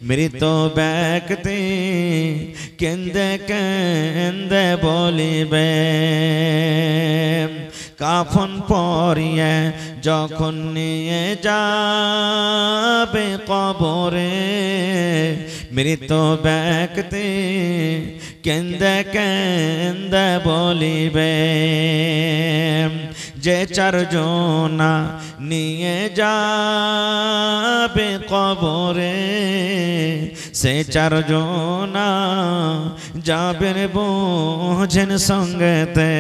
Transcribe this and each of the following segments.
মৃত ব্যক্তি কেন্দে কেন্দে বলিবে, কাফন পরিয়ে যখন নিয়ে যাবে কবরে, মৃত ব্যক্তি কেন্দে কেন্দে বলিবে, যে চারজনা নিয়ে যাবে কবরে, সে চারজনা যাবেন বোঝেন সঙ্গেতে।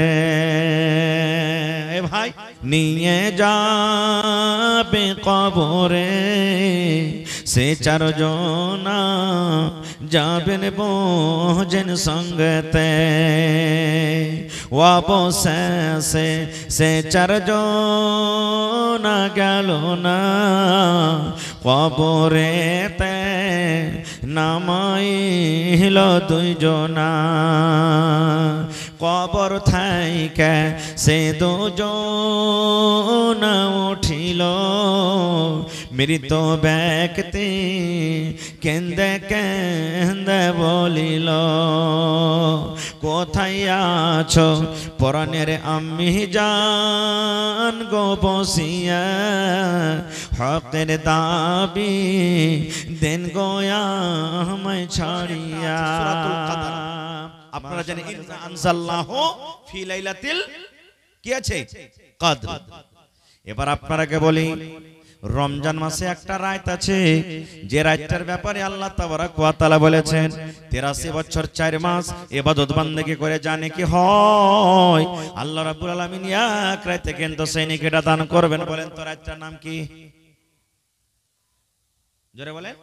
এ ভাই, নিয়ে যাবে কবরে, সে চারজনা যাবেন বোঝেন সঙ্গেতে। অবশেষে সে চারজনা গেল না কবরেতে, নামাইল দুইজনা, কবর থাইকে সে দুজনা উঠিল, মৃত ব্যক্তি কেন্দে কেন্দে বলিল, কোথায় আছো পরাণের আমি জান গো বসিয়া, হকের দাবি দেন গোয়া আমায় ছাড়িয়া। আপনারা জানেন ইন্না আনজালনাহু ফি লাইলাতিল কি আছে কদর। এবার আপনারাকে বলি, রমজান মাসে একটা রাত আছে, যে রাতটার ব্যাপারে আল্লাহ তাবারক ওয়া তাআলা বলেছেন 83 বছর 4 মাস ইবাদত বান্দেগি করে জানে কি হয়, আল্লাহ রাব্বুল আলামিন এক রাতে কিন্তু সেই নেকিটা দান করবেন। বলেন তো রাতটার নাম কি? জোরে বলেন,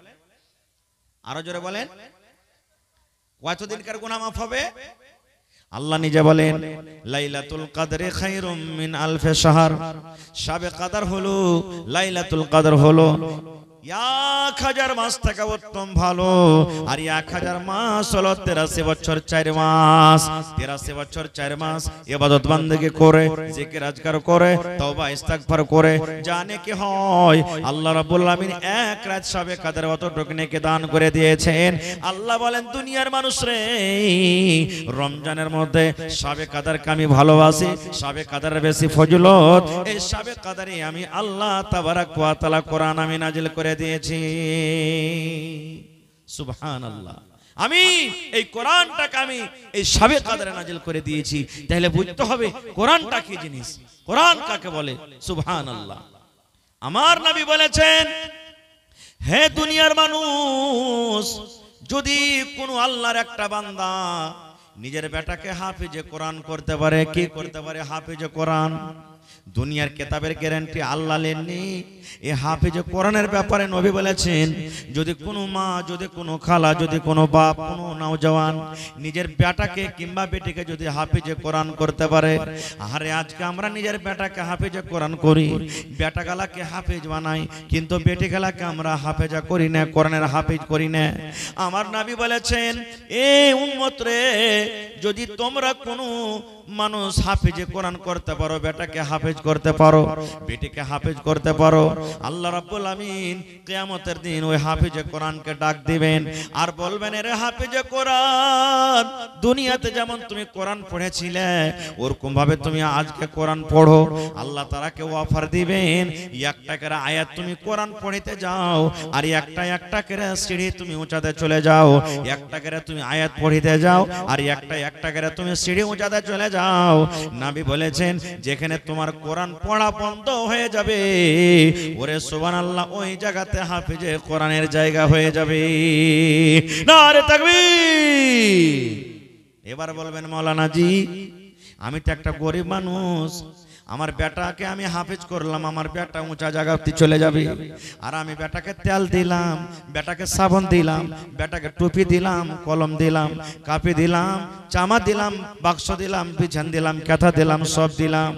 আরো জোরে বলেন। কতদিনকার গুনাহ মাফ হবে? আল্লাহ নিজে বলেন লাইলাতুল কদরে খায়রুম মিন আলফে শাহর, শাবে কদর হলো, লাইলাতুল কদর হলো 1000 মাস থেকে উত্তম ভালো। আর 1000 মাস হলো 83 বছর 4 মাস। 83 বছর 4 মাস ইবাদত বান্দেগি করে, জিকির আজকার করে, তওবা ইস্তিগফার করে জানে কি হয়, আল্লাহ রাব্বুল আলামিন এক রাত শাবে কদর অতটুকু নেকি দান করে দিয়েছেন। আল্লাহ বলেন, দুনিয়ার মানুষ রে, রমজানের মধ্যে শাবে কদরকে আমি ভালোবাসি, শাবে কদরের বেশি ফজিলত, এই শাবে কদরে আমি আল্লাহ তাবারক ওয়া তাআলা কোরআন আমি নাজিল করে দিয়েছি। সুবহানাল্লাহ, আমি এই কোরআনটাকে আমি এই শাবে কদরে নাজিল করে দিয়েছি। তাহলে বুঝতে হবে কোরআনটা কি জিনিস, কোরআন কাকে বলে। সুবহানাল্লাহ। আমার নবী বলেছেন, হে দুনিয়ার মানুষ, যদি কোনো আল্লাহর একটা বান্দা নিজের বেটাকে হাফিজে কোরআন করতে পারে, কি করতে পারে? হাফিজে কোরআন। দুনিয়ার কিতাবের গ্যারান্টি আল্লাহ লেননি, এই হাফিজে কোরআনের ব্যাপারে নবী বলেছেন, যদি কোনো মা, যদি কোনো খালা, যদি কোনো বাপ, কোনো নওজওয়ান নিজের বেটাকে কিংবা বেটিকে যদি হাফিজে কোরআন করতে পারে, আরে আজকে আমরা নিজের বেটাকে হাফিজে কোরআন করি, বেটা গালাকে হাফিজ বানাই, কিন্তু বেটি গালাকে আমরা হাফেজা করি না, কোরআনের হাফিজ করি না। আমার নবী বলেছেন, এই উম্মত রে, যদি তোমরা কোনো মানুষ হাফিজে কোরআন করতে পারো, বেটাকে হাফেজ করতে পারো, বেটিকে হাফেজ করতে পারো, আল্লাহ রাব্বুল আমিন কিয়ামতের দিন ওই হাফিজে কোরআনকে ডাক দিবেন আর বলবেন, এরে হাফিজে কোরআন, দুনিয়াতে যেমন তুমি কোরআন পড়েছিলে ওরকম ভাবে তুমি আজকে কোরআন পড়ো। আল্লাহ তাআলাকে অফার দিবেন, একটা করে আয়াত তুমি কোরআন পড়িতে যাও, আর একটা করে সিঁড়ি তুমি উঁচাতে চলে যাও, একটা করে তুমি আয়াত পড়িতে যাও, আর একটা করে তুমি সিঁড়ি উঁচাতে চলে যাও। নবী বলেছেন, যেখানে তোমার কোরআন পড়া বন্ধ হয়ে যাবে, ওরে সুবহানাল্লাহ, ওই জায়গাতে হাফিজে কোরআনের জায়গা হয়ে যাবে। নারে তাকবীর। এবার বলবেন, মাওলানা জি, আমি তো একটা গরিব মানুষ, আমার বেটাকে আমি হাফেজ করলাম, আমার বেটা উঁচা জায়গাতে চলে যাবে, আর আমি বেটাকে তেল দিলাম, বেটাকে সাবান দিলাম, বেটাকে টুপি দিলাম, কলম দিলাম, কাপি দিলাম, জামা দিলাম, বাক্স দিলাম, বিছান দিলাম, কাঁথা দিলাম, সব দিলাম,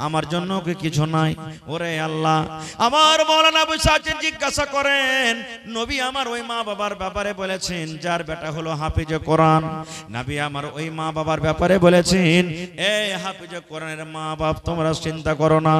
আমার জন্য কি কিছু নাই? ওরে আল্লাহ, আমার মাওলানা বসে আছেন, জিজ্ঞাসা করেন, নবী আমার ওই মা বাবার ব্যাপারে বলেছেন, যার বেটা হলো হাফিজে কোরআন। নবী আমার ওই মা বাবার ব্যাপারে বলেছেন, এই হাফিজে কোরআনের মা বাপ তোমরা চিন্তা করো না।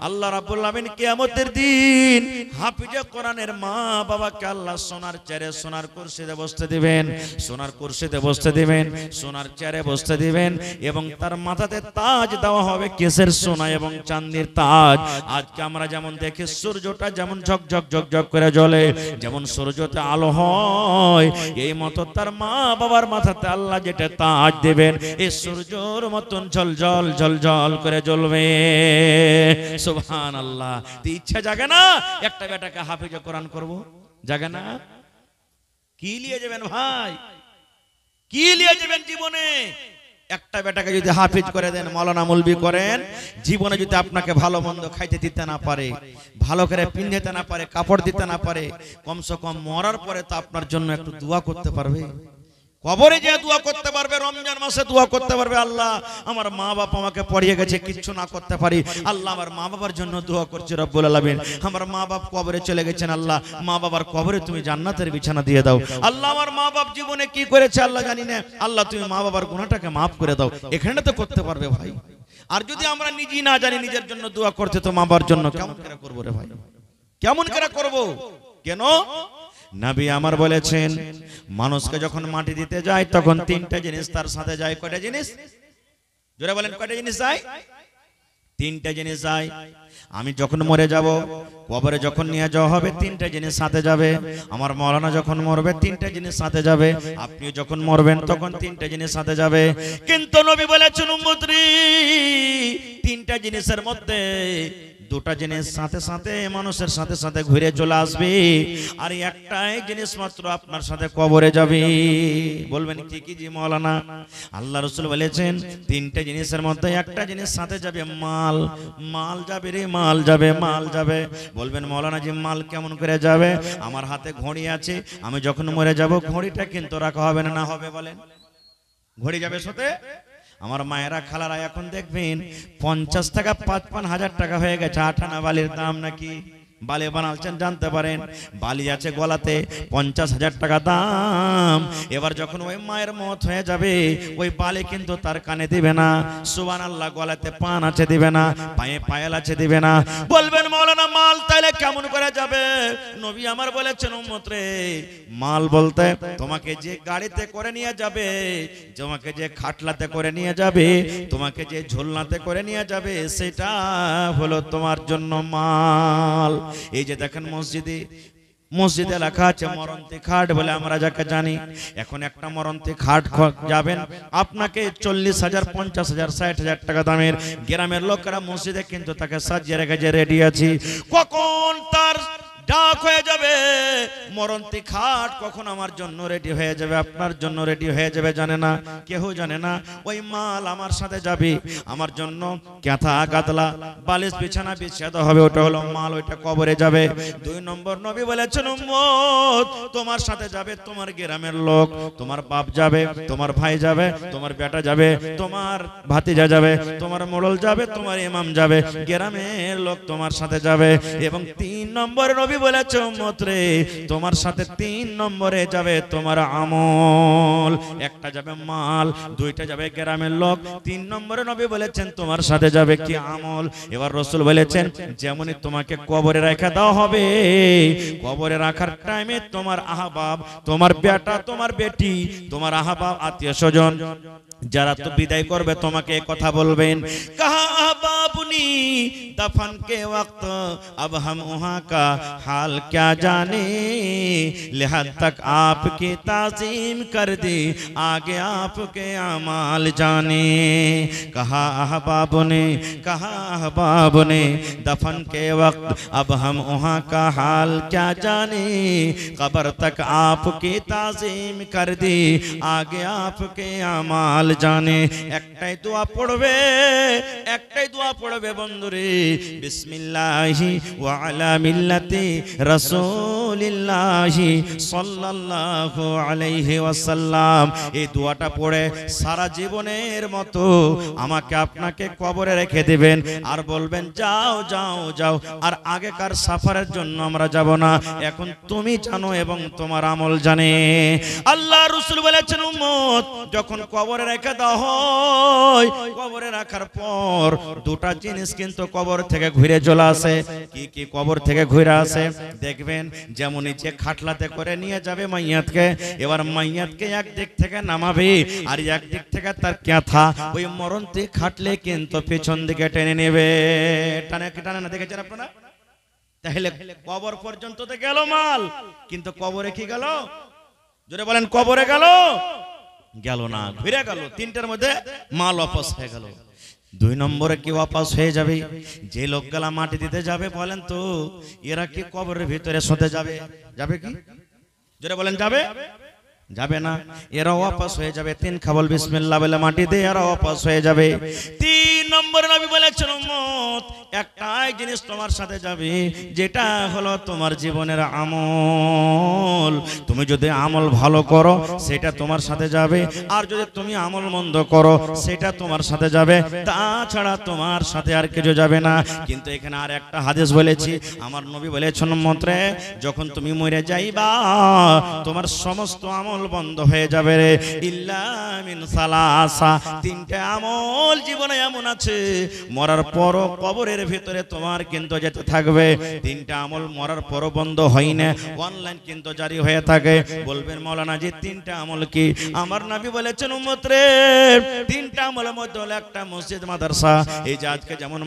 আল্লাহ রাব্বুল আলামিন কিয়ামতের দিন হাফিজে কোরআনের মা বাবাকে আল্লাহ সোনার চেয়ারে সোনার কুরসিতে বসতে দিবেন, সোনার কুরসিতে বসতে দিবেন, সোনার চেয়ারে বসতে দিবেন এবং তার মাথাতে তাজ দেওয়া হবে কিসের? সোনা এবং চাঁদির তাজ। আজকে আমরা যেমন দেখি সূর্যটা যেমন ঝকঝক ঝকঝক করে জ্বলে, যেমন সূর্যতে আলো হয়, এই মতো তার মা বাবার মাথাতে আল্লাহ যেটা তাজ দেবেন এই সূর্যের মতন ঝলঝল ঝলঝল করে জ্বলবে। সুবহানাল্লাহ। তো ইচ্ছা জাগে না একটা বেটাকে হাফিজে কোরআন করব? জাগে না? কি নিয়ে যাবেন ভাই? কি নিয়ে যাবেন জীবনে? একটা বেটাকে যদি হাফিজ করে দেন, মাওলানা মৌলবি করেন, জীবনে যদি আপনাকে ভালো মন্দ খাইতে দিতে না পারে, ভালো করে পিন্ধাতে না পারে, কাপড় দিতে না পারে, কমসে কম মরার পরে তো আপনার জন্য একটু দোয়া করতে পারবে। কবরে যে দোয়া করতে পারবে, রমজান মাসে দোয়া করতে পারবে, আল্লাহ আমার মা বাবা আমাকে পড়িয়ে গেছে, কিচ্ছু না করতে পারি, আল্লাহ আমার মা বাবার জন্য দোয়া করছে রব্বুল আলামিন। আমার মা বাপ কবরে চলে গেছেন, আল্লাহ মা বাবার কবরে তুমি জান্নাতের বিছানা দিয়ে দাও। আল্লাহ আমার মা বাপ জীবনে কি করেছে আল্লাহ জানি না, আল্লাহ তুমি মা বাবার গুনাহটাকে মাফ করে দাও। এখানে তো করতে পারবে ভাই। আর যদি আমরা নিজেই না জানি নিজের জন্য দোয়া করতে, তো মা বাবার জন্য কেমন করে করবো রে ভাই? কেমন করে করব? কেন? নবী আমার বলেছেন মানুষকে যখন মাটি দিতে যায় তখন তিনটা জিনিস তার সাথে যায়। কয়টা জিনিস? জোরে বলেন, কয়টা জিনিস যায়? তিনটা জিনিস যায়। আমি যখন মরে যাব, কবরে যখন নিয়ে যাওয়া হবে, তিনটা জিনিস সাথে যাবে। আমার মাওলানা যখন মরবে, তিনটা জিনিস সাথে যাবে। আপনি যখন মরবেন তখন তিনটা জিনিস সাথে যাবে। কিন্তু নবী বলেছেন উম্মতরি, তিনটা জিনিসের মধ্যে দুটা জিনিস সাথে সাথে মানুষের সাথে সাথে ঘুরে চলে আসবে, আর একটাই জিনিস মাত্র আপনার সাথে কবরে যাবে। বলবেন কি কি জি মাওলানা? আল্লাহ রাসূল বলেছেন তিনটা জিনিসের মধ্যে একটা জিনিস সাথে যাবে, মাল। মাল যাবে রে, মাল যাবে, মাল যাবে। বলবেন মাওলানা জি মাল কেমন করে যাবে? আমার হাতে ঘড়ি আছে, আমি যখন মরে যাব ঘড়িটা কিন্তু রাখা হবে না, না হবে? বলেন, ঘড়ি যাবে সাথে। আমার মায়েরা খালারা এখন দেখবেন 50 টাকা 55,000 টাকা হয়ে গেছে আটানা বালির দাম। নাকি বালি বানাচ্ছেন জানতে পারেন, বালি আছে গলাতে 50,000 টাকা দাম। এবার যখন ওই মায়ের মত হয়ে যাবে, ওই বালি কিন্তু তার কানে দিবে না, সুবহানাল্লাহ, গলাতে পান আছে দিবে না, পায়ে পায়েল আছে দিবে না। বলবেন মাওলানা মাল তাইলে কেমন করে যাবে? নবী আমার বলেছেন উম্মত রে, মাল বলতে তোমাকে যে গাড়িতে করে নিয়ে যাবে, তোমাকে যে খাটলাতে করে নিয়ে যাবে, তোমাকে যে ঝোলনাতে করে নিয়ে যাবে, সেটা হলো তোমার জন্য মাল। এই যে দেখেন মসজিদে লেখা আছে মরন্তি খাট বলে আমরা যাকে জানি। এখন একটা মরন্তি খাট যাবেন, আপনাকে 40,000, 50,000, 60,000 টাকা দামের। গ্রামের লোকেরা মসজিদে কিন্তু তাকে সাজিয়ে রেখেছে, রেডি আছি। কখন তার ডাক হয়ে যাবে, মরন্তি খাট কখন আমার জন্য রেডি হয়ে যাবে, আপনার জন্য রেডি হয়ে যাবে, জানে না, কেউ জানে না। ওই মাল আমার সাথে যাবে, আমার জন্য কাঁথা গাদলা বালিশ বিছানা বিছাতে হবে, ওটা হলো মাল, ওইটা কবরে যাবে। 2 নম্বর নবী বলেছেন উম্মত তোমার সাথে যাবে তোমার গ্রামের লোক, তোমার বাপ যাবে, তোমার ভাই যাবে, তোমার বেটা যাবে, তোমার ভাতিজা যাবে, তোমার মোড়ল যাবে, তোমার ইমাম যাবে, গ্রামের লোক তোমার সাথে যাবে। এবং 3 নম্বর নবী বলেছে উম্মত রে, তোমার সাথে 3 নম্বরে যাবে তোমার আমল। একটা যাবে মাল, 2টা যাবে গ্রামের লোক, 3 নম্বরে নবী বলেছেন তোমার সাথে যাবে কি? আমল। এবার রাসূল বলেছেন যেমনই তোমাকে কবরে রেখে দেওয়া হবে, কবরে রাখার টাইমে তোমার আহবাব, তোমার বেটা, তোমার বেটি, তোমার আহবাব আত্মীয় স্বজন যারা তো বিদায় করবে তোমাকে কথা বলবেন, কাহা আহবাবুনি दफन के वक्त अब हम वहाँ का हाल क्या जाने, लिहाज तक आपकी ताज़ीम कर दी, आगे आपके अमाल जाने। कहा अहबाब ने दफन के वक्त अब हम वहाँ का हाल क्या जाने, कब्र तक आपकी ताज़ीम कर दी, आगे आपके अमाल जाने। একটাই দোয়া পড়বে, একটাই দোয়া পড়বে বন্ধুরে, বিসমিল্লাহি ওয়া আলা মিল্লাতি রাসূলিল্লাহি সাল্লাল্লাহু আলাইহি ওয়াসাল্লাম। এই দোয়াটা পড়ে সারা জীবনের মতো আমাকে আপনাকে কবরে রেখে দিবেন আর বলবেন যাও যাও যাও, আর আগেকার সাফারের জন্য আমরা যাব না, এখন তুমি জানো এবং তোমার আমল জানে। আল্লাহ রাসূল বলেছেন উম্মত যখন কবরে রেখে দাও হয়, কবরে রাখার পর দুটা জিনিস কিন্তু কবর থেকে ঘুরে চলে আসে। কি কি কবর থেকে ঘুরে আসে দেখবেন, যেমন নিচে খাটলাতে করে নিয়ে যাবে মাইয়াতকে, এবার মাইয়াতকে একদিক থেকে নামাবে আর একদিক থেকে তার ক্যাথা ওই মরণতে খাটলে কিন্তু পেছন দিকে টেনে নেবে। টানে টানে না, দেখেছেন আপনারা? তাহলে কবর পর্যন্ত তো গেল মাল, কিন্তু কবরে কি গেল? জোরে বলেন, কবরে গেল? গেল না, ঘুরে গেল। তিনটার মধ্যে মাল ওয়াপস হয়ে গেল। দুই নম্বরে কি ওয়াপস হয়ে যাবে? যে লোকগুলা মাটি দিতে যাবে বলেন তো এরা কি কবরের ভিতরে শুতে যাবে? যাবে কি? জোরে বলেন, যাবে? যাবে না, এরা ওয়াপস হয়ে যাবে। তিন খাবল বিসমিল্লাহ বলে মাটি দিয়ে এরা ওয়াপস হয়ে যাবে। তিন নম্বরে নবী বলেছেন উম্মত একটাই জিনিস তোমার সাথে যাবে, যেটা হলো তোমার জীবনের আমল। তুমি যদি আমল ভালো করো সেটা তোমার সাথে যাবে, আর যদি তুমি আমল মন্দ করো সেটা তোমার সাথে যাবে, তাছাড়া তোমার সাথে আর কিছু যাবে না। কিন্তু এখানে আর একটা হাদিস বলেছি, আমার নবী বলেছেন উম্মত রে, যখন তুমি মরে যাইবা তোমার সমস্ত আমল বন্ধ হয়ে যাবে রে, ইল্লা মিন সালাসা। তিনটা আমল জীবনে এমন আছে মরার পর কবরের ভিতরে তোমার কিন্তু যেতে থাকবে। তিনটা আমল মরার পর বন্ধ হয় না, অনলাইন কিন্তু জারি হয়ে থাকে। বলবেন মাওলানা জি তিনটা আমল কি? আমার নবী বলেছেন উম্মত রে, তিনটা আমলের মধ্যে হলো একটা মসজিদ মাদ্রাসা। এই যে আজকে যেমন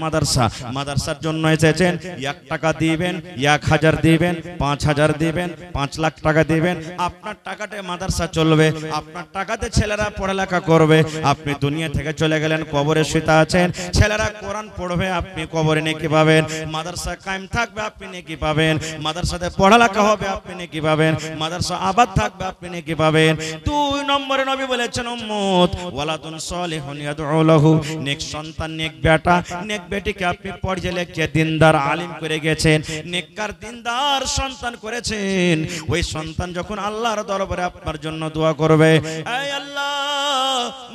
মাদ্রাসার জন্য এসেছেন, 1 টাকা দিবেন, 1000 দিবেন, 5000 দিবেন, 5 লাখ টাকা দিবেন, আপনার টাকাতে মাদ্রাসা চলবে, আপনার টাকাতে ছেলেরা পড়ালেখা করবে। আপনি দুনিয়া থেকে চলে গেলেন, কবরে শুতে আছেন, ছেলেরা কোরআন পড়বে, আপনি কবরে নেকি পাবেন। মাদ্রাসা কায়েম থাকবে, আপনি নেকি পাবেন। মাদ্রাসাতে পড়ালেখা হবে, আপনি নেকি পাবেন। মাদ্রাসা আবাদ থাকবে, আপনি নেকি পাবেন। 2 নম্বরে নবী বলেছেন উম্মত ওয়ালাদুন সালিহুন ইয়াদউ লাহু, নেক সন্তান, নেক বেটা, নেক বেটিকে আপনি পড়িয়ে লেখে দিনদার আলিম করে গেছেন, নেককার দিনদার সন্তান করেছেন। ওই সন্তান যখন আল্লাহর দরবারে আপনার জন্য দোয়া করবে, এই আল্লাহ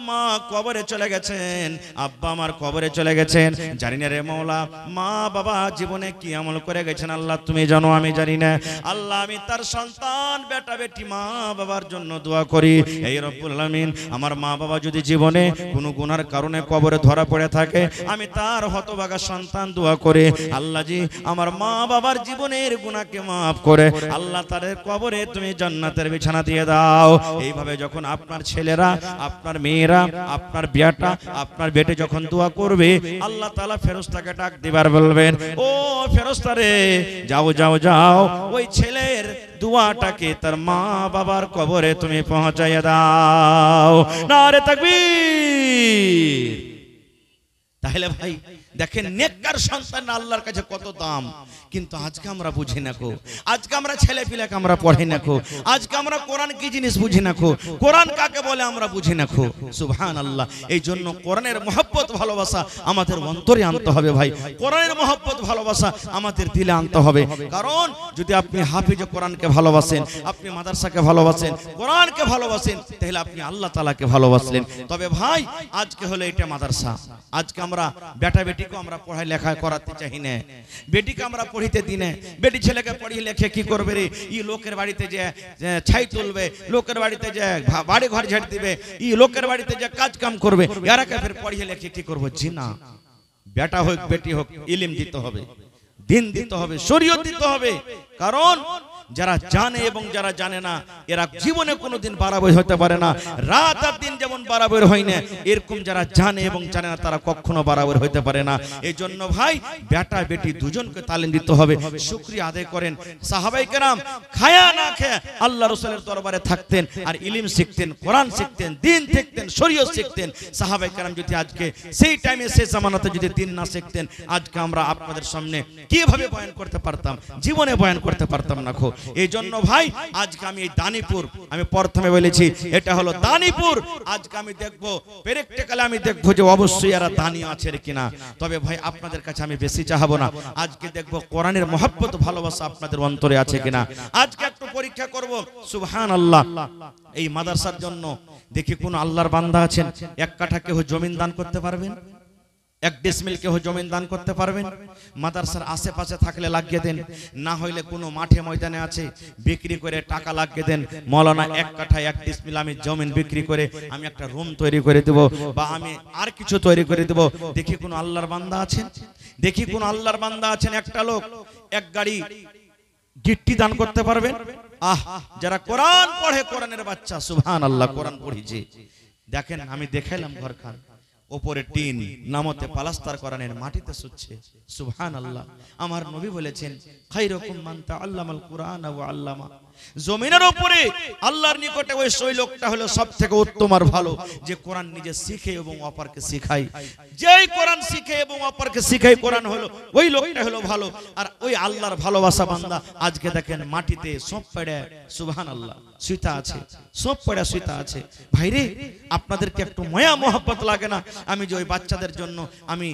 মা কবরে চলে গেছেন, আব্বা আমার কবরে চলে গেছেন, জানি না রে মওলা মা বাবা জীবনে কি আমল করে গেছেন আল্লাহ তুমি জানো, আমি জানি না। আল্লাহ আমি তার সন্তান বেটা বেটি মা বাবার জন্য দোয়া করি, এই রব্বুল আলামিন আমার মা বাবা যদি জীবনে কোনো গুনার কারণে কবরে ধরা পড়ে থাকে, আমি তার হতভাগা সন্তান দোয়া করে আল্লাহ জি আমার মা বাবার জীবনের গুনাহকে মাফ করে আল্লাহ তাদের কবরে তুমি জান্নাতের বিছানা দিয়ে দাও। এইভাবে যখন আপনার ছেলেরা, আপনার মেয়েরা, আপনার বিয়াটা, আপনার বেটে যখন দোয়া করবে, আল্লাহ তাআলা ফেরেশতাকে ডাক দিবার বলবেন, ও ফেরেশতা রে যাও যাও যাও, ওই ছেলের দোয়াটাকে তার মা বাবার কবরে তুমি পৌঁছাইয়া দাও। নারে তাকবীর। তাহলে ভাই দেখেন নেককার সন্তান আল্লাহর কাছে কত দাম, কিন্তু আজকে আমরা বুঝি না কো। আজকে আমরা ছেলে পিলাকে আমরা পড়াই না কো। আজকে আমরা কোরআন কি জিনিস বুঝি না কো, কোরআন কাকে বলে আমরা বুঝি না কো। সুবহানাল্লাহ। এই জন্য কোরআনের মহব্বত ভালোবাসা আমাদের অন্তরে আনতে হবে ভাই। কোরআনের মহব্বত ভালোবাসা আমাদের দিলে আনতে হবে। কারণ যদি আপনি হাফিজ কোরআনকে ভালোবাসেন, আপনি মাদ্রাসাকে ভালোবাসেন, কোরআনকে ভালোবাসেন, তাহলে আপনি আল্লাহ তাআলাকে ভালোবাসলেন। তবে ভাই আজকে হলো এটা মাদ্রাসা, আজকে আমরা বেটা বেটিকে আমরা পড়াই লেখা করাতে চাই না, বেটিকে আমরা পড়িতে দিই না। বেটি ছেলেকে পড়িয়ে লেখে কি করবে রে? ই লোকের বাড়িতে যে ছাই তুলবে, লোকের বাড়িতে যে বাড়ি ঘর ঝাড় দিবে, ই লোকের বাড়িতে যে কাজ কাম করবে, এরাকে ফের পড়িয়ে লেখে কি করবো? জি না, বেটা হোক বেটি হোক ইলম দিতে হবে, দিন দিতে হবে, শরীয়ত দিতে হবে। কারণ যারা জানে এবং যারা জানে না এরা জীবনে কোনোদিন বাড়াবই হতে পারে না। রাত আর দিন যেমন বাড়াবই হয় না, এরকম যারা জানে এবং জানে না তারা কখনো বাড়াবই হতে পারে না। এই জন্য ভাই বেটা বেটি দুজনকে তালিম দিতে হবে। শুকরিয়া আদায় করেন। সাহাবায়ে কেরাম খায়া না খেয়ে আল্লাহ রাসূলের দরবারে থাকতেন আর ইলম শিখতেন, কোরআন শিখতেন, দিন শিখতেন, শরীয়ত শিখতেন। সাহাবায়ে কেরাম যদি আজকে সেই টাইমে সেই জামানাতে যদি দিন না শিখতেন, আজকে আমরা আপনাদের সামনে কিভাবে বয়ান করতে পারতাম? জীবনে বয়ান করতে পারতাম না। এই জন্য ভাই আজকে আমি এই দানিপুর, আমি প্রথমে বলেছি এটা হলো দানিপুর, আজকে আমি দেখবো প্র্যাকটিক্যালি আমি দেখবো যে অবশ্যই এরা দানি আছে কিনা। তবে ভাই আপনাদের কাছে আমি বেশি চাহাবো না, আজকে দেখবো কোরআনের মহব্বত ভালোবাসা আপনাদের অন্তরে আছে কিনা। আজকে একটু পরীক্ষা করব। সুবহানাল্লাহ, এই মাদ্রাসার জন্য দেখি কোন আল্লাহর বান্দা আছেন 1 কাঠা কেউ জমিন দান করতে পারবেন? 1 ডিসমিল কেউ জমিন দান করতে পারবেন? মাদ্রাসার আশেপাশে থাকলে লাগিয়ে দেন, না হইলে কোনো মাঠে ময়দানে আছে বিক্রি করে টাকা লাগিয়ে দেন। মৌলানা 1 কাঠা 1 ডিসমিল আমি জমিন বিক্রি করে আমি একটা রুম তৈরি করে দেব, বা আমি আর কিছু তৈরি করে দেব। দেখি কোন আল্লাহর বান্দা আছেন, দেখি কোন আল্লাহর বান্দা আছেন একটা লোক 1 গাড়ি গিট্টি দান করতে পারবেন? যারা কোরআন পড়ে, কোরআনের বাচ্চা, সুবহানাল্লাহ, কোরআন পড়িছে। দেখেন আমি দেখাইলাম ঘরখান, উপরে টিন, নামতে পালাস্তার কোরআনের মাটিতে শুচ্ছে। সুবহানাল্লাহ, আমার নবী বলেছেন খায়রুকুম মান তাআল্লামাল কুরআন ওয়া আল্লামা। জমিনের উপরে আল্লাহর নিকটে ওই সেই লোকটা হলো সবথেকে উত্তম আর ভালো, যে কোরআন নিজে শিখে এবং অপরকে শেখায়। যেই কোরআন শিখে এবং অপরকে শেখায় কোরআন হলো ওই লোকটা হলো ভালো। আর ওই আল্লাহর ভালোবাসা বান্দা আজকে দেখেন মাটিতে সব পড়ে, সুবহানাল্লাহ, সুতা আছে, সব পড়ে সুতা আছে। ভাইরে আপনাদেরকে একটু মায়া মোহব্বত লাগে না? আমি যে ওই বাচ্চাদের জন্য আমি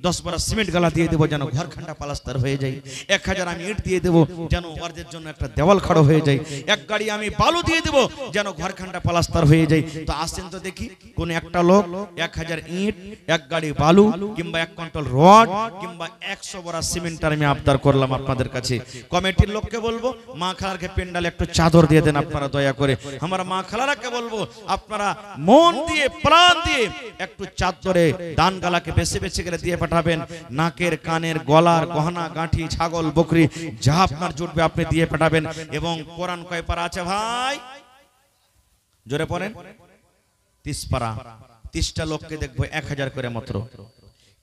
10 বড়া সিমেন্ট গালা দিয়ে দেবো যেন ঘরখানটা পালাস্তার হয়ে যায়, 1000 আমি ইট দিয়ে দেবো যেন ওদের জন্য একটা দেওয়াল খাড়ো হয়ে যায়, 1 গাড়ি আমি বালু দিয়ে দেবো যেন ঘরখানটা পালাস্তার হয়ে যায়। তো আসেন তো দেখি কোন একটা লোক 1000 ইট, 1 গাড়ি বালু, কিংবা 1 কুইন্টাল রড, কিংবা 100 বড়া সিমেন্ট আমি আবদার করলাম আপনাদের কাছে। কমিটির লোককে বলবো মা খালারকে পেন্ডালে একটু চাদর দিয়ে দেন আপনারা দয়া করে। আমার মা খালারাকে বলবো আপনারা মন দিয়ে প্রাণ দিয়ে একটু চাদরে দান গালাকে বেশি বেশি করে দিয়ে পাঠাবেন। নাকের, কানের, গলার গহনা গাঁঠি, ছাগল, বকরি যা আপনার জুটবে আপনি দিয়ে পাঠাবেন। এবং কোরআন কয় পারা আছে ভাই? জোরে পড়েন। 30 পারা। 30টা লোককে দেখবো 1000 করে মাত্র।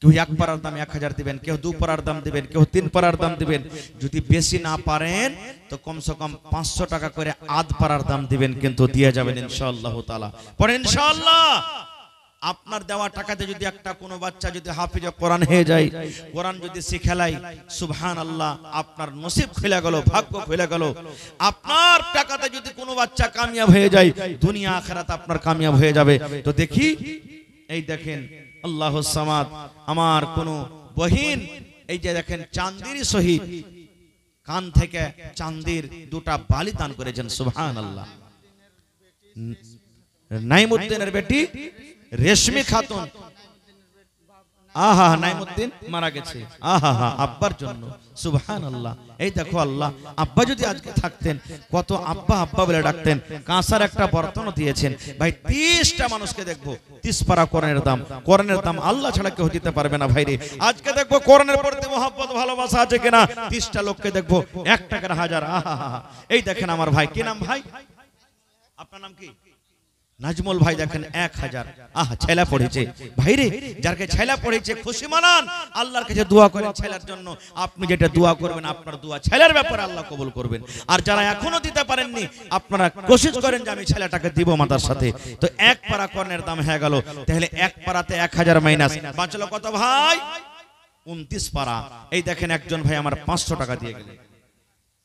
কেউ 1 পারার দাম 1000 দিবেন, কেউ 2 পারার দাম দিবেন, কেউ 3 পারার দাম দিবেন। যদি বেশি না পারেন তো কমসে কম 500 টাকা করে আধ পারার দাম দিবেন, কিন্তু দিয়ে যাবেন ইনশাআল্লাহ তাআলা। পড়েন ইনশাআল্লাহ। আপনার দেওয়া টাকাতে যদি একটা কোনো বাচ্চা যদি হাফিজ কোরআন হয়ে যায়, কোরআন যদি শিখেলাই, সুবহানাল্লাহ, আপনার নসিব খুলে গেল, ভাগ্য খুলে গেল। আপনার টাকাতে যদি কোনো বাচ্চা কামিয়াব হয়ে যায়, দুনিয়া আখিরাত আপনার কামিয়াব হয়ে যাবে। তো দেখি এই দেখেন আল্লাহুস সামাদ, আমার কোন বহিন এই যে দেখেন চাঁদির শহীদ, কান থেকে চাঁদির 2টা বালি দান করেছেন। সুবহানাল্লাহ। নাইমুদ্দিনের বেটি রেশমি খাতুন, আহা, নাইমুদ্দিন মারা গেছে, আহা, আব্বার জন্য। সুবহানাল্লাহ। এই দেখো আল্লাহ, আব্বা যদি আজকে থাকতেন কত আব্বা আব্বা বলে ডাকতেন। কাঁসার একটা বর্তনও দিয়েছেন। ভাই 30টা মানুষকে দেখবো 30 পারা কোরআনের দাম। কোরআনের দাম আল্লাহ ছাড়া কেউ দিতে পারবে না ভাইরে। আজকে দেখবো কোরআনের প্রতি মহব্বত ভালোবাসা আছে কিনা। 30টা লোককে দেখবো 1 টাকার 1000, আহা। এই দেখেন আমার ভাই, কি নাম ভাই? আপনার নাম কি? নাজমুল ভাই। দেখেন 1000, আহা, ছেলা পড়েছে ভাইরে। যারকে ছেলা পড়েছে খুশি মানান, আল্লাহর কাছে দোয়া করেন ছেলার জন্য। আপনি যেটা দোয়া করবেন আপনার দোয়া ছেলের ব্যাপারে আল্লাহ কবুল করবেন। আর যারা এখনো দিতে পারেননি আপনারা কোশিশ করেন যে আমি ছেলেটাকে দিব মাতার সাথে। তো 1 পারা কোরআনের দাম হয়ে গেল, তাহলে 1 পারাতে 1000 মাইনাস বাঁচলো কত ভাই? 29 পারা। এই দেখেন একজন ভাই আমার 500 টাকা দিয়ে গেলেন।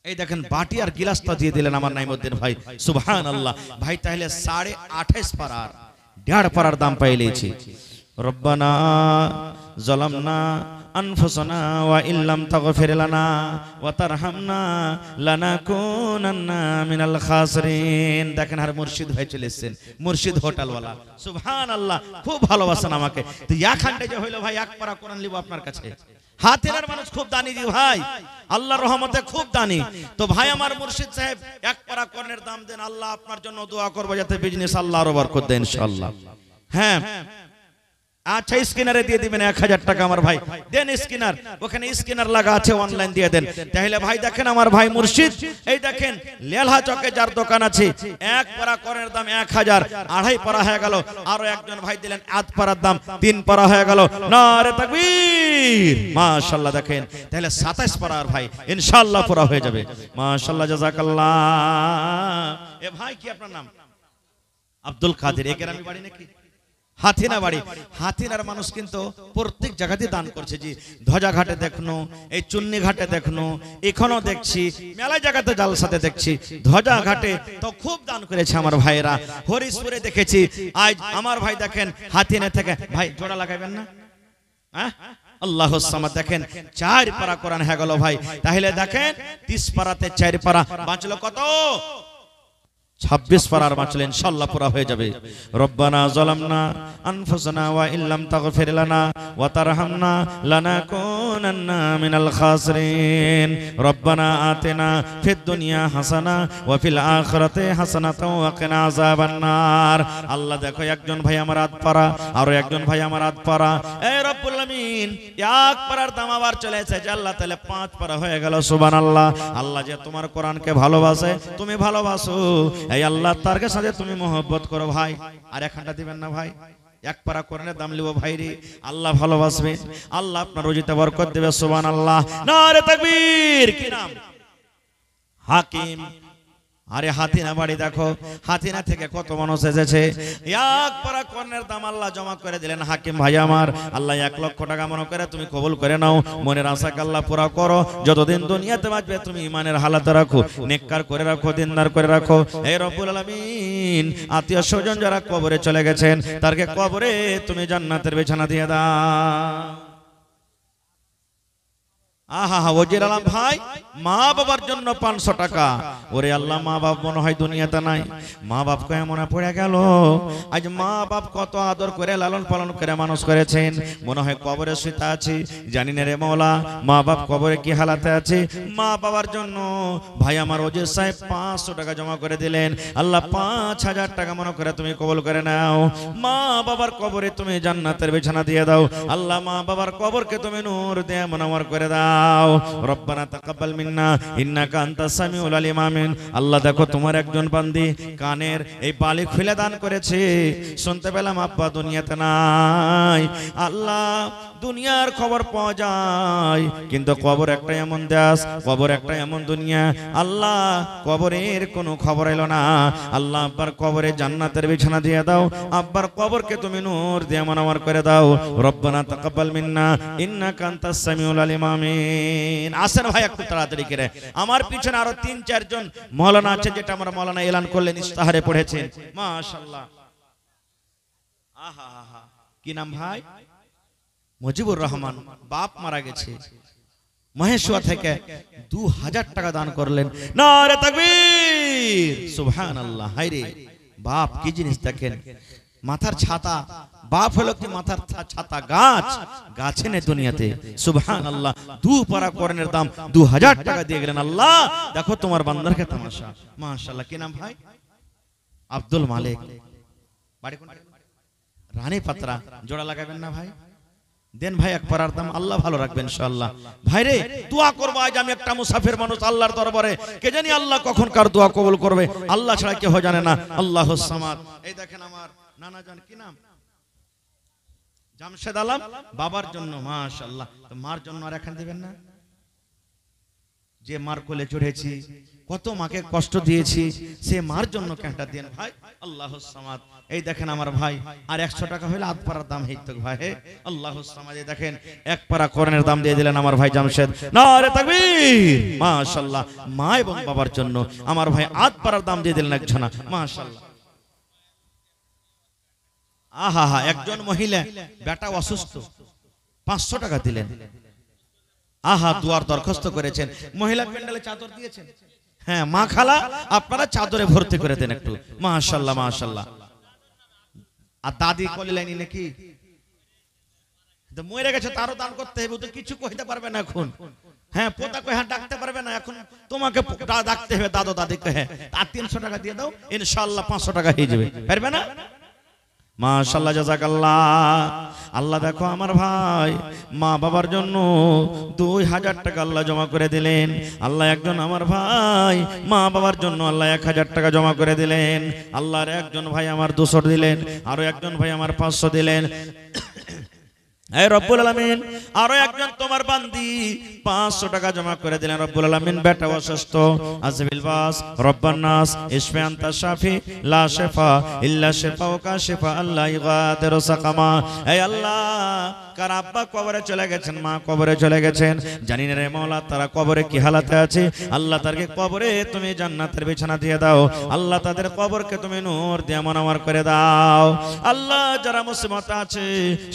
এই দেখেন বাটি আর গিলাসটা দিয়ে দিলেন আমার নাইমুদ্দিন ভাই। সুবহানাল্লাহ। ভাই তাহলে 28.5 পারার 1.5 পারার দাম পাইলেছি। রব্বানা যালামনা আনফুসানা ওয়া ইল্লাম তাগফির লানা ওয়া তারহামনা লানাকুনান্না মিনাল খাসিরিন। দেখেন আর মুর্শিদ ভাই চলে এসেছেন, মুর্শিদ হোটেলওয়ালা। সুবহানাল্লাহ, খুব ভালোবাসেন আমাকে। তো ইয়াখানটা যে হইলো ভাই 1 পারা কোরআন লিব আপনার কাছে। হাতের মানুষ খুব দানি দি ভাই, আল্লাহর রহমতে খুব দানি। তো ভাই আমার মুর্শিদ সাহেব 1 পারা কোরআনের দাম দেন, আল্লাহ আপনার জন্য দোয়া করব যাতে বিজনেস আল্লাহ আরো বরকত দেন ইনশাআল্লাহ। হ্যাঁ, আচ্ছা স্ক্যানারে দিয়ে দিবেন 1000 টাকা আমার ভাই। দেন স্ক্যানার, ওখানে স্ক্যানার লাগা আছে, অনলাইন দিয়ে দেন। তাহলে ভাই দেখেন আমার ভাই মুর্শিদ, এই দেখেন লেলহা চকে যার দোকান আছে 1 পারা কোরআনের দাম 1000, 2.5 পারা হয়ে গেল। আরো একজন ভাই দিলেন আধ পারার দাম 3 পারা হয়ে গেল। নারে তাকবীর, মাশাআল্লাহ। দেখেন তাহলে 27 পারার ভাই ইনশাআল্লাহ পুরা হয়ে যাবে। মাশাআল্লাহ, জাযাকাল্লাহ। এ ভাই কি আপনার নাম? আব্দুল কাদের। এ গ্রামে বাড়ি নাকি? হাতিনা বাড়ি, হাতিনার মানুষ কিন্তু প্রত্যেক জায়গাতে দান করছে। জি, ধ্বজা ঘাটে দেখনো, এই চুন্নি ঘাটে দেখনো, এখনো দেখছি মেলা জায়গাতে জালসাতে দেখছি, ধ্বজা ঘাটে তো খুব দান করেছে আমার ভাইয়েরা। হরিশপুরে দেখেছি, আজ আমার ভাই দেখেন হাতিনা থেকে, ভাই জোড়া লাগাবেন না? হ্যাঁ, আল্লাহু সামাদ। দেখেন 4 পারা কোরআন হয়ে গেল ভাই। তাহলে দেখেন 30 পারাতে 4 পারা বাঁচলো কত? 26 পারার বাঁচলে ইনশাআল্লাহ পুরা হয়ে যাবে। রব্বানা যালামনা আনফুসানা ওয়া ইল্লাম তাগফির লানা ওয়া তারহামনা লানাকুনান্না মিনাল খাসিরিন। রব্বানা আতিনা ফিদ দুনিয়া হাসানা ওয়া ফিল আখিরাতি হাসানাতাও ওয়া কিনা আযাবান নার। আল্লাহ দেখো, একজন ভাই আমার আধ পারা, আর একজন ভাই আমার আধ পারা। এই রব্বুল আলামিন, এক পারার দাম আবার চলে এসেছে আল্লাহ তাআলা 5 পারা হয়ে গেল। সুবহানাল্লাহ। আল্লাহ যে তোমার কোরআনকে ভালোবাসে, তুমি ভালোবাসো, এই আল্লাহ তার সাথে তুমি মহব্বত করো ভাই। আর একখানটা দিবেন না ভাই? এক পারা কোরআনের দাম লিব ভাই রে, আল্লাহ ভালোবাসবে, আল্লাহ আপনার রুজিতে বরকত দেবে। সুবহানাল্লাহ। নারে তাকবীর। কি নাম? হাকিম। আরে হাতিনা বাড়ি দেখো, হাতিনা থেকে কত মানুষ এসেছে। এক পারা কোরআনের দাম আল্লাহ জমা করে দিলেন। হাকিম ভাই আমার, আল্লাহ 1 লক্ষ টাকা মনে করে তুমি কবুল করে নাও। মনের আশাকে আল্লাহ পুরা করো। যতদিন দুনিয়াতে বাঁচবে তুমি ইমানের হালাতে রাখো, নেককার করে রাখো, দিনদার করে রাখো। হে রব্বুল আলামিন, আত্মীয় স্বজন যারা কবরে চলে গেছেন, তারকে কবরে তুমি জান্নাতের বিছানা দিয়ে দাও। আহা হা, ওজির আলম ভাই, মা বাবার জন্য 500 টাকা। ওরে আল্লাহ, মা বাপ মনে হয় দুনিয়াতে নাই। মা বাপকে মনে পড়ে গেল, আজ মা বাপ কত আদর করে লালন পালন করে মানুষ করেছেন, মনে হয় কবরে শুতে আছি। জানি না রে মওলা, মা বাপ কবরে কি হালাতে আছে। মা বাবার জন্য ভাই আমার ওজির সাহেব 500 টাকা জমা করে দিলেন। আল্লাহ 5000 টাকা মনে করে তুমি কবুল করে নাও। মা বাবার কবরে তুমি জান্নাতের বিছানা দিয়ে দাও। আল্লাহ মা বাবার কবরকে তুমি নূর দিয়ে মুনাওয়ার করে দাও। রব্বানা তাকাব্বাল মিন্না ইন্নাকা আনতাস সামিউল আলিম। আমিন। আল্লাহ দেখো, তোমার একজন বান্দি কানের এই বালি খুলে দান করেছে, শুনতে পেলাম আব্বা দুনিয়াতে নাই। আল্লাহ, দুনিয়ার খবর পাওয়া যায়, কিন্তু কবর একটা এমন দেশ, কবর একটা এমন দুনিয়া। আল্লাহ, কবরের কোনো খবর এলো না। আল্লাহ, আব্বার কবরে জান্নাতের বিছানা দিয়ে দাও। আব্বার কবরকে তুমি নূর দিয়ে মুনাওয়ার করে দাও। রব্বানা তাকাব্বাল মিন্না ইন্নাকা আনতাস সামিউল আলিম। আমিন। আসেন ভাই একটু তাড়াতাড়ি করে, আমার পিছনে আরো 3-4 জন মাওলানা আছে, যেটা আমরা মাওলানা এলান করলেন, ইস্তাহারে পড়েছেন। মাশাআল্লাহ। আহা আহা, কি নাম ভাই? মুজিবুর রহমান। বাপ মারা গেছে, মহেশওয়া থেকে 2000 টাকা দান করলেন। নারে তাকবীর, সুবহানাল্লাহ। হায়রে বাপ কি জিনিস দেখেন, মাথার ছাতা। বাপ হলো কি মাথার ছাতা, গাছ, গাছে নেই দুনিয়াতে। সুবহানাল্লাহ। 2 পারা কোরআনের দাম 2000 টাকা দিয়ে গেলেন। আল্লাহ দেখো তোমার বান্দারকে তামাশা। মাশাআল্লাহ। কি নাম ভাই? আব্দুল মালিক। বাড়ি কোন? রানী পাত্রা। জোড়া লাগাবেন না ভাই? দেন ভাই 1 পারার দাম, আল্লাহ ভালো রাখবেন ইনশাআল্লাহ। ভাইরে দোয়া করব, আজ আমি একটা মুসাফির মানুষ আল্লাহর দরবারে, কে জানি আল্লাহ কখন কার দোয়া কবুল করবে, আল্লাহ ছাড়া কেউ জানে না। আল্লাহুস সামাদ। এই দেখেন আমার নানা জান, কি নাম? জামশেদ আলম। বাবার জন্য মাশাআল্লাহ। তো মার জন্য আর এখন দিবেন না? যে মার কোলে চড়েছি, কত মাকে কষ্ট দিয়েছি, সে মার জন্য কেনটা দেন ভাই। আল্লাহুস সামাদ। এই দেখেন আমার ভাই, আর 100 টাকা হইলে 8 পারার দাম হইতো ভাই। হে আল্লাহুস সামাদ। এই দেখেন 1 পারা কোরআনের দাম দিয়ে দিলেন আমার ভাই জামশেদ। নারে তাকবীর। মাশাআল্লাহ। মা এবং বাবার জন্য আমার ভাই 8 পারার দাম দিয়ে দিলেন একজনা। মাশাআল্লাহ। আহা হা, একজন মহিলা বেটা অসুস্থ, 500 টাকা দিলেন। আহা, দুয়ার দরখাস্ত করেছেন। মহিলা প্যান্ডেলে চাদর দিয়েছেন। হ্যাঁ মা খালা, আপনারা চাদরে ভর্তি করে দেন একটু। মাশাআল্লাহ মাশাআল্লাহ। আর দাদি কলিলাইনি নাকি? মরে গেছে, তারও দান করতে হবে, তো কিছু কইতে পারবে না এখন। হ্যাঁ পোতা কই, হ্যাঁ ডাকতে পারবে না এখন, তোমাকে ডাকতে হবে দাদু দাদিকে। হ্যাঁ আর 300 টাকা দিয়ে দাও, ইনশাআল্লাহ 500 টাকা হয়ে যাবে। পারবে না? মাশাআল্লাহ, জাযাকাল্লাহ। আল্লাহ দেখো আমার ভাই মা বাবার জন্য 2000 টাকা আল্লাহ জমা করে দিলেন। আল্লাহ একজন আমার ভাই মা বাবার জন্য আল্লাহ 1000 টাকা জমা করে দিলেন। আল্লাহর একজন ভাই আমার 200 দিলেন, আরো একজন ভাই আমার 500 দিলেন। হে রব্বুল আলামিন, আরো একজন তোমার বান্দি 500 টাকা জমা করে দিলেন। রব্বুল আলামিন বেটা অসুস্থ, আজবিল বাস রব্বান নাস ইশফি আনতা শাফি লা শিফা ইল্লা শিফাউকা শিফা আল্লাহ ইগাদিরু সাকামা। হে আল্লাহ, কার আব্বা কবরে চলে গেছেন, মা কবরে চলে গেছেন, জানি না রে মাওলা তারা কবরে কি হালাতে আছে। আল্লাহ তাদেরকে কবরে তুমি জান্নাতের বিছানা দিয়ে দাও। আল্লাহ তাদের কবরকে তুমি নূর দিয়ে মনোয়ার করে দাও। আল্লাহ যারা মুসিবতে আছে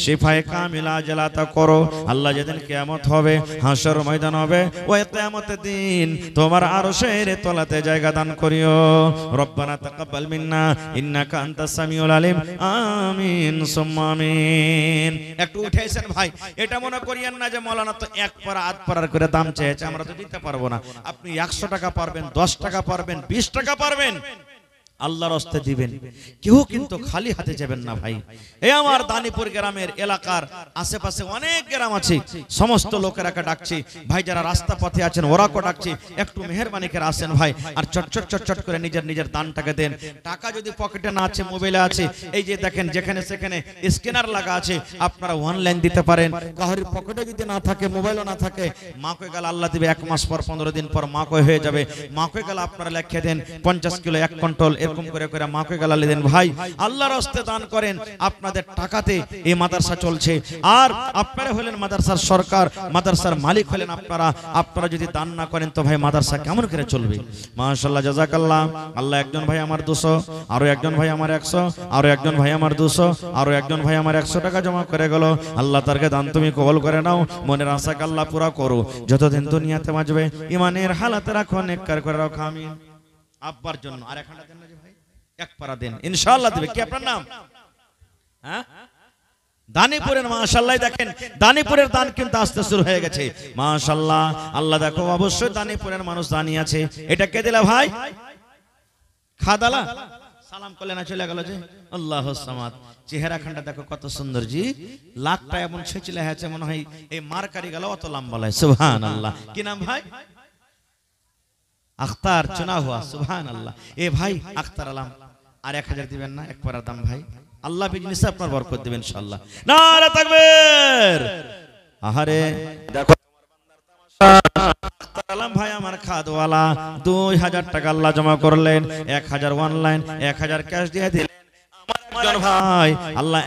শিফায়ে কামিলা জালাতা করো। আল্লাহ যেদিন কিয়ামত হবে, হাসর ময়দান হবে, ওই কিয়ামতের দিন তোমার আরশের তলাতে জায়গা দান করিও। রব্বানা তাকাব্বাল মিন্না ইন্নাকা আনতাস সামিউল আলিম, আমিন সুম্মা আমিন। একটু উঠেছেন ভাই, এটা মনে করিয়েন না যে মাওলানা তো এক পারা আধ পারার করে দাম চেয়েছে, আমরা তো দিতে পারবো না। আপনি 100 টাকা পারবেন, 10 টাকা পারবেন, 20 টাকা পারবেন, আল্লাহর রাস্তে দিবেন। কেউ কিন্তু খালি হাতে যাবেন না ভাই। এই আমার দানিপুর গ্রামের এলাকার আশেপাশে অনেক গ্রাম আছে, সমস্ত লোকেরাকে ডাকছি ভাই, যারা রাস্তা পথে আছেন ওরাকে ডাকছি, একটু মেহেরবানি করে আসেন ভাই, আর চটচট চটচট করে নিজের নিজের দানটাকে দেন। টাকা যদি পকেটে না আছে, মোবাইলে আছে, এই যে দেখেন যেখানে সেখানে স্ক্যানার লাগা আছে, আপনারা অনলাইন দিতে পারেন। কারোর পকেটে যদি না থাকে, মোবাইলও না থাকে, মা কয়ে গেল আল্লাহ দিবে 1 মাস পর, 15 দিন পর মা কয়ে হয়ে যাবে। মা কয়ে গেল আপনারা লিখে দেন 50 কিলো 1 কুইন্টাল, এরকম করে করে মাকে গালালে দেন ভাই। আল্লাহর রাস্তে দান করেন, আপনাদের টাকাতে এই মাদ্রাসা চলছে। আর আপনারা হলেন মাদ্রাসার সরকার, মাদ্রাসার মালিক হলেন আপনারা। আপনারা যদি দান না করেন তো ভাই মাদ্রাসা কেমন করে চলবে? মাশাআল্লাহ, জাযাকাল্লাহ। আল্লাহ, একজন ভাই আমার 200, আরো একজন ভাই আমার 100, আরো একজন ভাই আমার 200, আরো একজন ভাই আমার 100 টাকা জমা করে গেল। আল্লাহ তারকে দান তুমি কবুল করে নাও, মনের আশাকে আল্লাহ পুরা করো। যতদিন দুনিয়াতে বাঁচবে ইমানের হালাতে রাখো, নেককার করে রাখো, আমিন। আব্বার জন্য আর একটা দেন না যে ভাই, এক পারা দেন, ইনশাআল্লাহ দিবে। কি আপনার নাম? হ্যাঁ, দানিপুরের। মাশাআল্লাহ, দেখেন দানিপুরের দান কিন্তু আসতে শুরু হয়ে গেছে। মাশাআল্লাহ, আল্লাহ দেখো অবশ্যই দানিপুরের মানুষ দানি আছে। এটা কে দিলা ভাই? খাদালা সালাম করলে না চলে গেল যে। আল্লাহুস সামাদ। চেহারা খানটা দেখো কত সুন্দর জি, লাখটা এমন ছেঁচলে আছে মনে হয় এই মারকারি গেল অত লম্বা লয়। সুবহানাল্লাহ। কি নাম ভাই? আখতার চুনা হুয়া। সুবহানাল্লাহ। এ ভাই আখতার আলম, আর 1000 দিবেন না? এক পারার দাম ভাই। আল্লাহ বিজনেসে আপনার বরকত দিবেন ইনশাআল্লাহ। নারে তাকবীর। আহারে দেখো আখতার আলম ভাই আমার খাদওয়ালা 2000 টাকা আল্লাহ জমা করলেন, 1000 অনলাইন, 1000 ক্যাশ দিয়ে দিলেন। ভাই আল্লাহ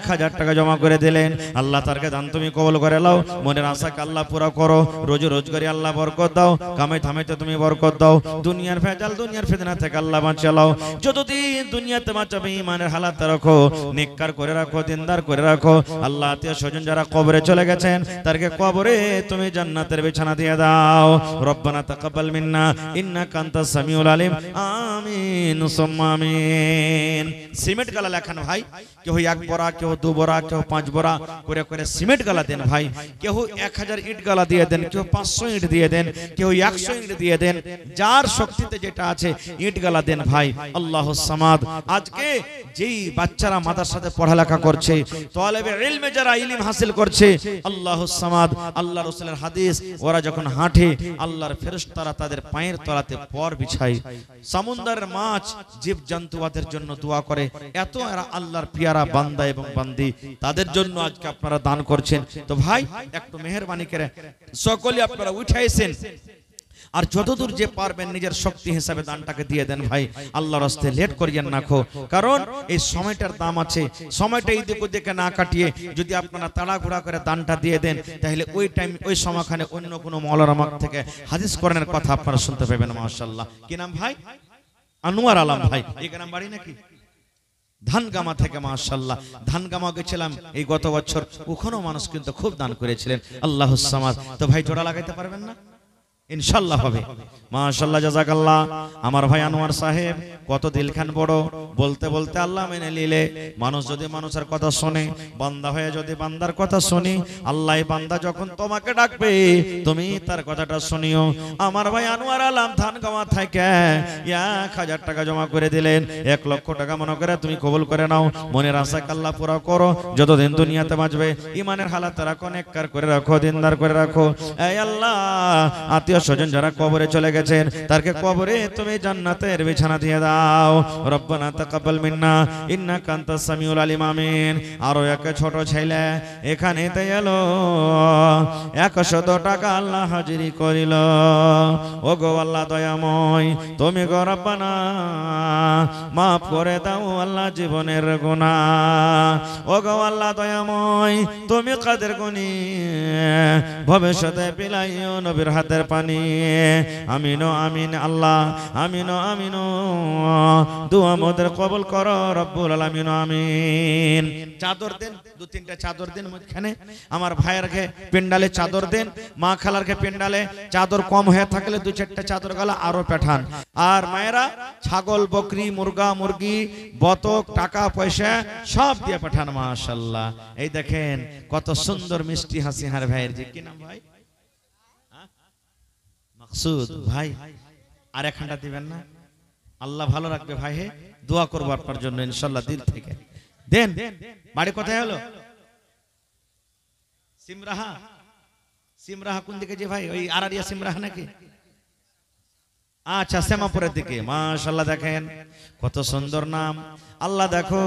1000 টাকা জমা করে দিলেন। আল্লাহ তারকে দান তুমি কবুল করে নাও, মনের আশাকে আল্লাহ পুরা করো। রোজি রোজগারি আল্লাহ বরকত দাও, কামাই ধামাইতে তুমি বরকত দাও। দুনিয়ার ভেজাল, দুনিয়ার ফিতনা থেকে আল্লাহ বাঁচাও। যতদিন দুনিয়াতে বাঁচাবে ইমানের হালাতে রাখো, নেককার করে রাখো, দিনদার করে রাখো। আল্লাহ আত্মীয় স্বজন যারা কবরে চলে গেছেন তারকে কবরে তুমি জান্নাতের বিছানা দিয়ে দাও। রব্বানা তাকাব্বাল মিন্না ইন্নাকা আনতাস সামিউল আলিম, আমিন সুম্মা আমিন। সিমেন্ট গালা লেখান ভাই, কেউ 1 বড়া, কেউ 2 বড়া, কেউ 5 বড়া করে করে সিমেন্ট গালা দেন ভাই। কেউ 1000 ইট গালা দিয়ে দেন, কেউ 500 ইট দিয়ে দেন, কেউ 100 ইট দিয়ে দেন। যার শক্তিতে যেটা আছে ইট গালা দেন ভাই। আল্লাহুস সামাদ। আজকে যেই বাচ্চারা মাদ্রাসাতে পড়ালেখা করছে, তালেবে ইলমে যারা ইলম হাসিল করছে, আল্লাহুস সামাদ, আল্লাহ রাসূলের হাদিস, ওরা যখন হাঁটে আল্লাহর ফেরেশতারা তাদের পায়ের তলাতে পর বিছায়। সমুদ্রের মাছ, জীবজন্তুদের জন্য দোয়া করে। এত এরা আল্লাহর পিয়ারা বান্দা এবং বান্দি, তাদের জন্য আজকে আপনারা দান করছেন। তো ভাই একটু মেহেরবানি করে সকলে আপনারা উঠাইছেন, আর যতদূর যে পারবেন নিজের শক্তি হিসাবে দানটাকে দিয়ে দেন ভাই। আল্লাহর রাস্তায় লেট করিয়েন না খো, কারণ এই সময়টার দাম আছে। সময়টা এদিক ওদিকে না কাটিয়ে যদি আপনারা তাড়াহুড়া করে দানটা দিয়ে দেন, তাহলে ওই টাইম ওই সময়খানে অন্য কোনো মাওলানা মুখ থেকে হাদিস কোরআনের কথা আপনারা শুনতে পাবেন। মাশাআল্লাহ। কি নাম ভাই? আনোয়ার আলম ভাই। এই গ্রাম বাড়ি নাকি? ধানগামা থেকে। মাশাআল্লাহ। ধানগামা গেছিলাম এই গত বছর, ওখানেও মানুষ কিন্তু খুব দান করেছিলেন। আল্লাহুস সামাদ। তো ভাই জোড়া লাগাইতে পারবেন না? ইনশাআল্লাহ হবে। মাশাআল্লাহ, জাযাকাল্লাহ। আমার ভাই আনোয়ার সাহেব কত দিলখান বড়, বলতে বলতে আল্লাহ মেনে নিলে। মানুষ যদি মানুষের কথা শুনে, বান্দা হয়ে যদি বান্দার কথা শুনি, আল্লাহ বান্দা যখন তোমাকে ডাকবে তুমি তার কথাটা শুনিও। আমার ভাই আনোয়ার আলম ধানগামা থেকে 1000 টাকা জমা করে দিলেন। 1 লক্ষ টাকা মনে করে তুমি কবুল করে নাও, মনের আশাকে আল্লাহ পুরা করো। যতদিন দুনিয়াতে বাঁচবে ইমানের হালাতে রাখো, নেককার করে রাখো, দিনদার করে রাখো। এই আল্লাহ আত্মীয় আত্মীয় স্বজন যারা কবরে চলে গেছেন তারকে কবরে তুমি জান্নাতের বিছানা দিয়ে দাও। রব্বানা তাকাব্বাল মিন্না ইন্নাকা আনতাস সামিউল আলিম আমিন। আরো এক ছোট ছেলে এখানেতে এলো 100 টাকা আল্লাহ হাজিরি করিল। ও গো আল্লাহ দয়াময় তুমি গো রব্বানা মাফ করে দাও আল্লাহ জীবনের গুনাহ। ও গো আল্লাহ দয়াময় তুমি কাদের গুনি ভবিষ্যতে পিলাইও নবীর হাতের পানি। আমিন আমিন আল্লাহ আমিন আমিন। দুআ মোদের কবুল করো রব্বুল আলামিন আমিন। চাদর দেন, 2-3টা চাদর দেন মুখখানে। আমার ভাইয়েরকে পেন্ডালে চাদর দেন, মা খালারকে পেন্ডালে চাদর কম হয়ে থাকলে 2-4টা চাদর গালা আরো পাঠান। আর মায়েরা ছাগল বকরি মুরগা মুরগি বতক টাকা পয়সা সব দিয়ে পাঠান। মাশাআল্লাহ। এই দেখেন কত সুন্দর মিষ্টি হাসি হার ভাইয়ের। যে কি নাম ভাই? মাকসুদ ভাই। আর একখানটা দিবেন না? আল্লাহ ভালো রাখবে ভাই। হে দোয়া করবো আপনার জন্য ইনশাআল্লাহ দিল থেকে। দেন। বাড়ি কোথায় হলো? সিমরাহা। সিমরাহা কোন দিকে যে ভাই? ওই আরারিয়া সিমরাহা নাকি? আচ্ছা, শ্যামাপুরের দিকে। মাশাআল্লাহ দেখেন কত সুন্দর নাম। আল্লাহ দেখো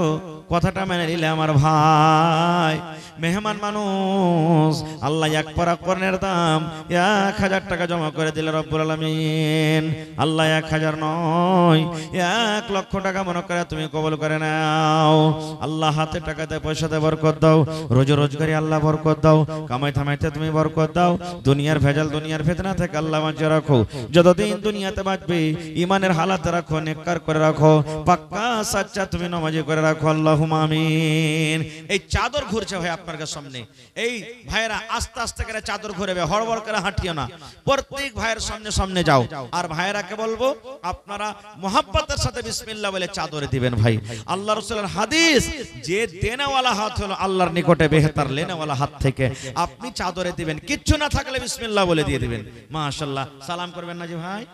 কথাটা মেনে নিলে আমার ভাই মেহমান মানুষ। আল্লাহ এক পারা কোরআনের দাম 1000 টাকা জমা করে দিলে রব্বুল আলামিন। আল্লাহ 1000 নয় 1 লক্ষ টাকা মনে করে তুমি কবুল করে নাও। আল্লাহ হাতে টাকাতে পয়সাতে বরকত দাও, রোজ রোজগারি আল্লাহ বরকত দাও, কামাই থামাইতে তুমি বরকত দাও। দুনিয়ার ভেজাল দুনিয়ার ফিতনা থেকে আল্লাহ বাঁচিয়ে রাখো। যতদিন দুনিয়াতে বাঁচবে ইমানের হালাতে রাখো, নেককার করে রাখো, পাক্কা সাচ্চা তুমি নামাজি করে রাখো। আল্লাহুম্মা আমিন। এই চাদর ঘুরছে ভাই আপনার সামনে। এই ভাইরা আস্তে আস্তে করে চাদর ঘুরবে, হড়বড় করে হাঁটিও না। প্রত্যেক ভাইয়ের সামনে সামনে যাও। আর ভাইরাকে বলবো আপনারা মোহাব্বতের সাথে বিসমিল্লাহ বলে চাদর দিবেন ভাই। আল্লাহ রাসূলের হাদিস, যে দেনেওয়ালা হাত হলো আল্লাহর নিকটে বেহতার লেনেওয়ালা হাত থেকে। আপনি চাদরে দিবেন, কিচ্ছু না থাকলে বিসমিল্লাহ বলে দিয়ে দিবেন। মাশাআল্লাহ। সালাম করবেন না জি ভাই?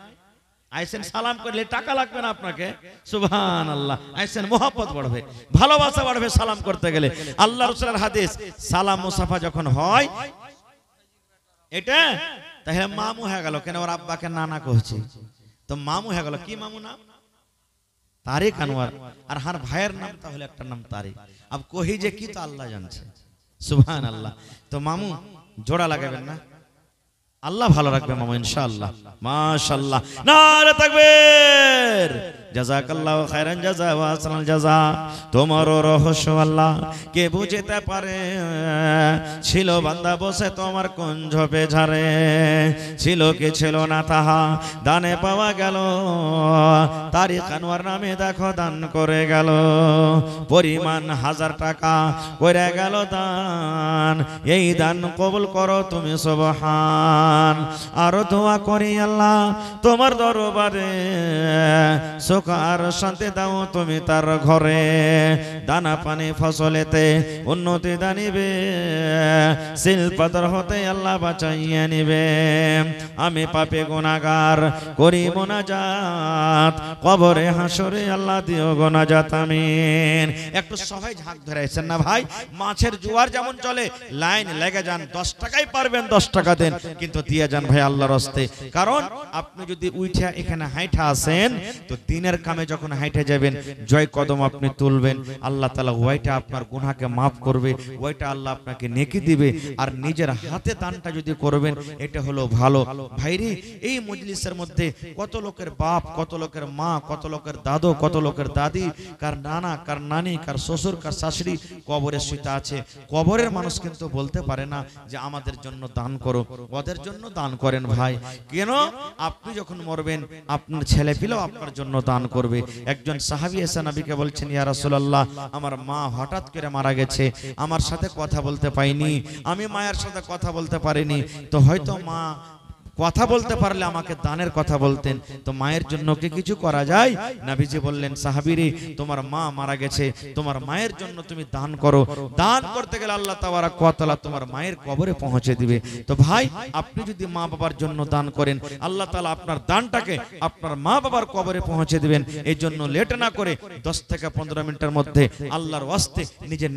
আইসেন সালাম করলে টাকা লাগবে না আপনাকে। সুবহানাল্লাহ। আইসেন মোহাব্বত বাড়বে, ভালোবাসা বাড়বে সালাম করতে গেলে। আল্লাহ রাসূলের হাদিস, সালাম মুসাফা যখন হয় এটা তাহলে মামু হয়ে গেল। কেন? ওর আব্বাকে নানা কইছে তো মামু হয়ে গেল। কি মামু নাম? তারিক আনোয়ার। আর হার ভাইয়ের নাম তাহলে একটা নাম তারিক। আব কহি যে কি তো আল্লাহ জানছে। সুবহানাল্লাহ। তো মামু জোড়া লাগাবেন না? আল্লাহ ভালো রাখবে মামা ইনশাআল্লাহ। মাশাআল্লাহ। নারে তাকবীর। জাযাকাল্লাহু খায়রান জাযা ওয়া আহসানাল জাযা। তোমার রহস্য আল্লাহ কে বুঝতে পারে। ছিল বান্দা বসে তোমার কুঞ্জ পেঝারে, ছিল কি ছিল না তাহা দানে পাওয়া গেল। তারিক আনোয়ার নামে দেখো দান করে গেল, পরিমাণ 1000 টাকা করে গেল দান। এই দান কবুল করো তুমি সুবহান। আর দোয়া করি আল্লাহ তোমার দরবারে সুখ আর শান্তি দাও তুমি তার ঘরে। দানা পানি ফসলেতে উন্নতি দানিবে, শিল্পাতর হতে আল্লাহ বাঁচাইয়ে নিবে। আমি পাপে গুনাহগার করি মোনাজাত, কবরে হাসরে আল্লাহ দিও গোনাজাত আমিন। একটু সবাই ঝাঁক ধরেছেন না ভাই? মাছের জোয়ার যেমন চলে লাইন লেগে যান। 10 টাকাই পারবেন 10 টাকা দেন, কিন্তু দিয়ে যান ভাই আল্লাহর রাস্তে। কারণ আপনি যদি উইঠা এখানে হাইঠা আসেন তো দিনের কামে যখন হাইটে যাবেন জয় কদম আপনি তুলবেন, আল্লাহ তাআলা ওইটা আপনার গুনাহকে maaf করবে, ওইটা আল্লাহ আপনাকে নেকি দিবে। আর নিজের হাতে দানটা যদি করবেন এটা হলো ভালো। ভাইরে এই মজলিসের মধ্যে কত লোকের বাপ, কত লোকের মা, কত লোকের দাদু, কত লোকের দাদি, কার নানা, কার নানি, কার শ্বশুর, কার শাশুড়ি কবরে শুইতে আছে। কবরের মানুষ কিন্তু বলতে পারে না যে আমাদের জন্য দান করো। ওদের জন্য দান করেন ভাই। কেন? আপনি যখন মরবেন আপনার ছেলে পিলেও আপনার জন্য দান করবে। একজন সাহাবী এসে নবীকে বলছেন, ইয়া রাসূলুল্লাহ আমার মা হঠাৎ করে মারা গেছে, আমার সাথে কথা বলতে পাইনি, আমি মায়ের সাথে কথা বলতে পারিনি, তো হয়তো মা কথা বলতে পারলে আমাকে দানের কথা বলতেন, তো মায়ের জন্য কি কিছু করা যায়? নবীজি বললেন, সাহাবীরে তোমার মা মারা গেছে, তোমার মায়ের জন্য তুমি দান করো। দান করতে গেলে আল্লাহ তাবারাক ওয়া তাআলা তোমার মায়ের কবরে পৌঁছে দিবে। তো ভাই আপনি যদি মা বাবার জন্য দান করেন আল্লাহ তাআলা আপনার দানটাকে আপনার মা বাবার কবরে পৌঁছে দিবেন। এই জন্য লেট না করে 10 থেকে 15 মিনিটের মধ্যে আল্লাহর ওয়াস্তে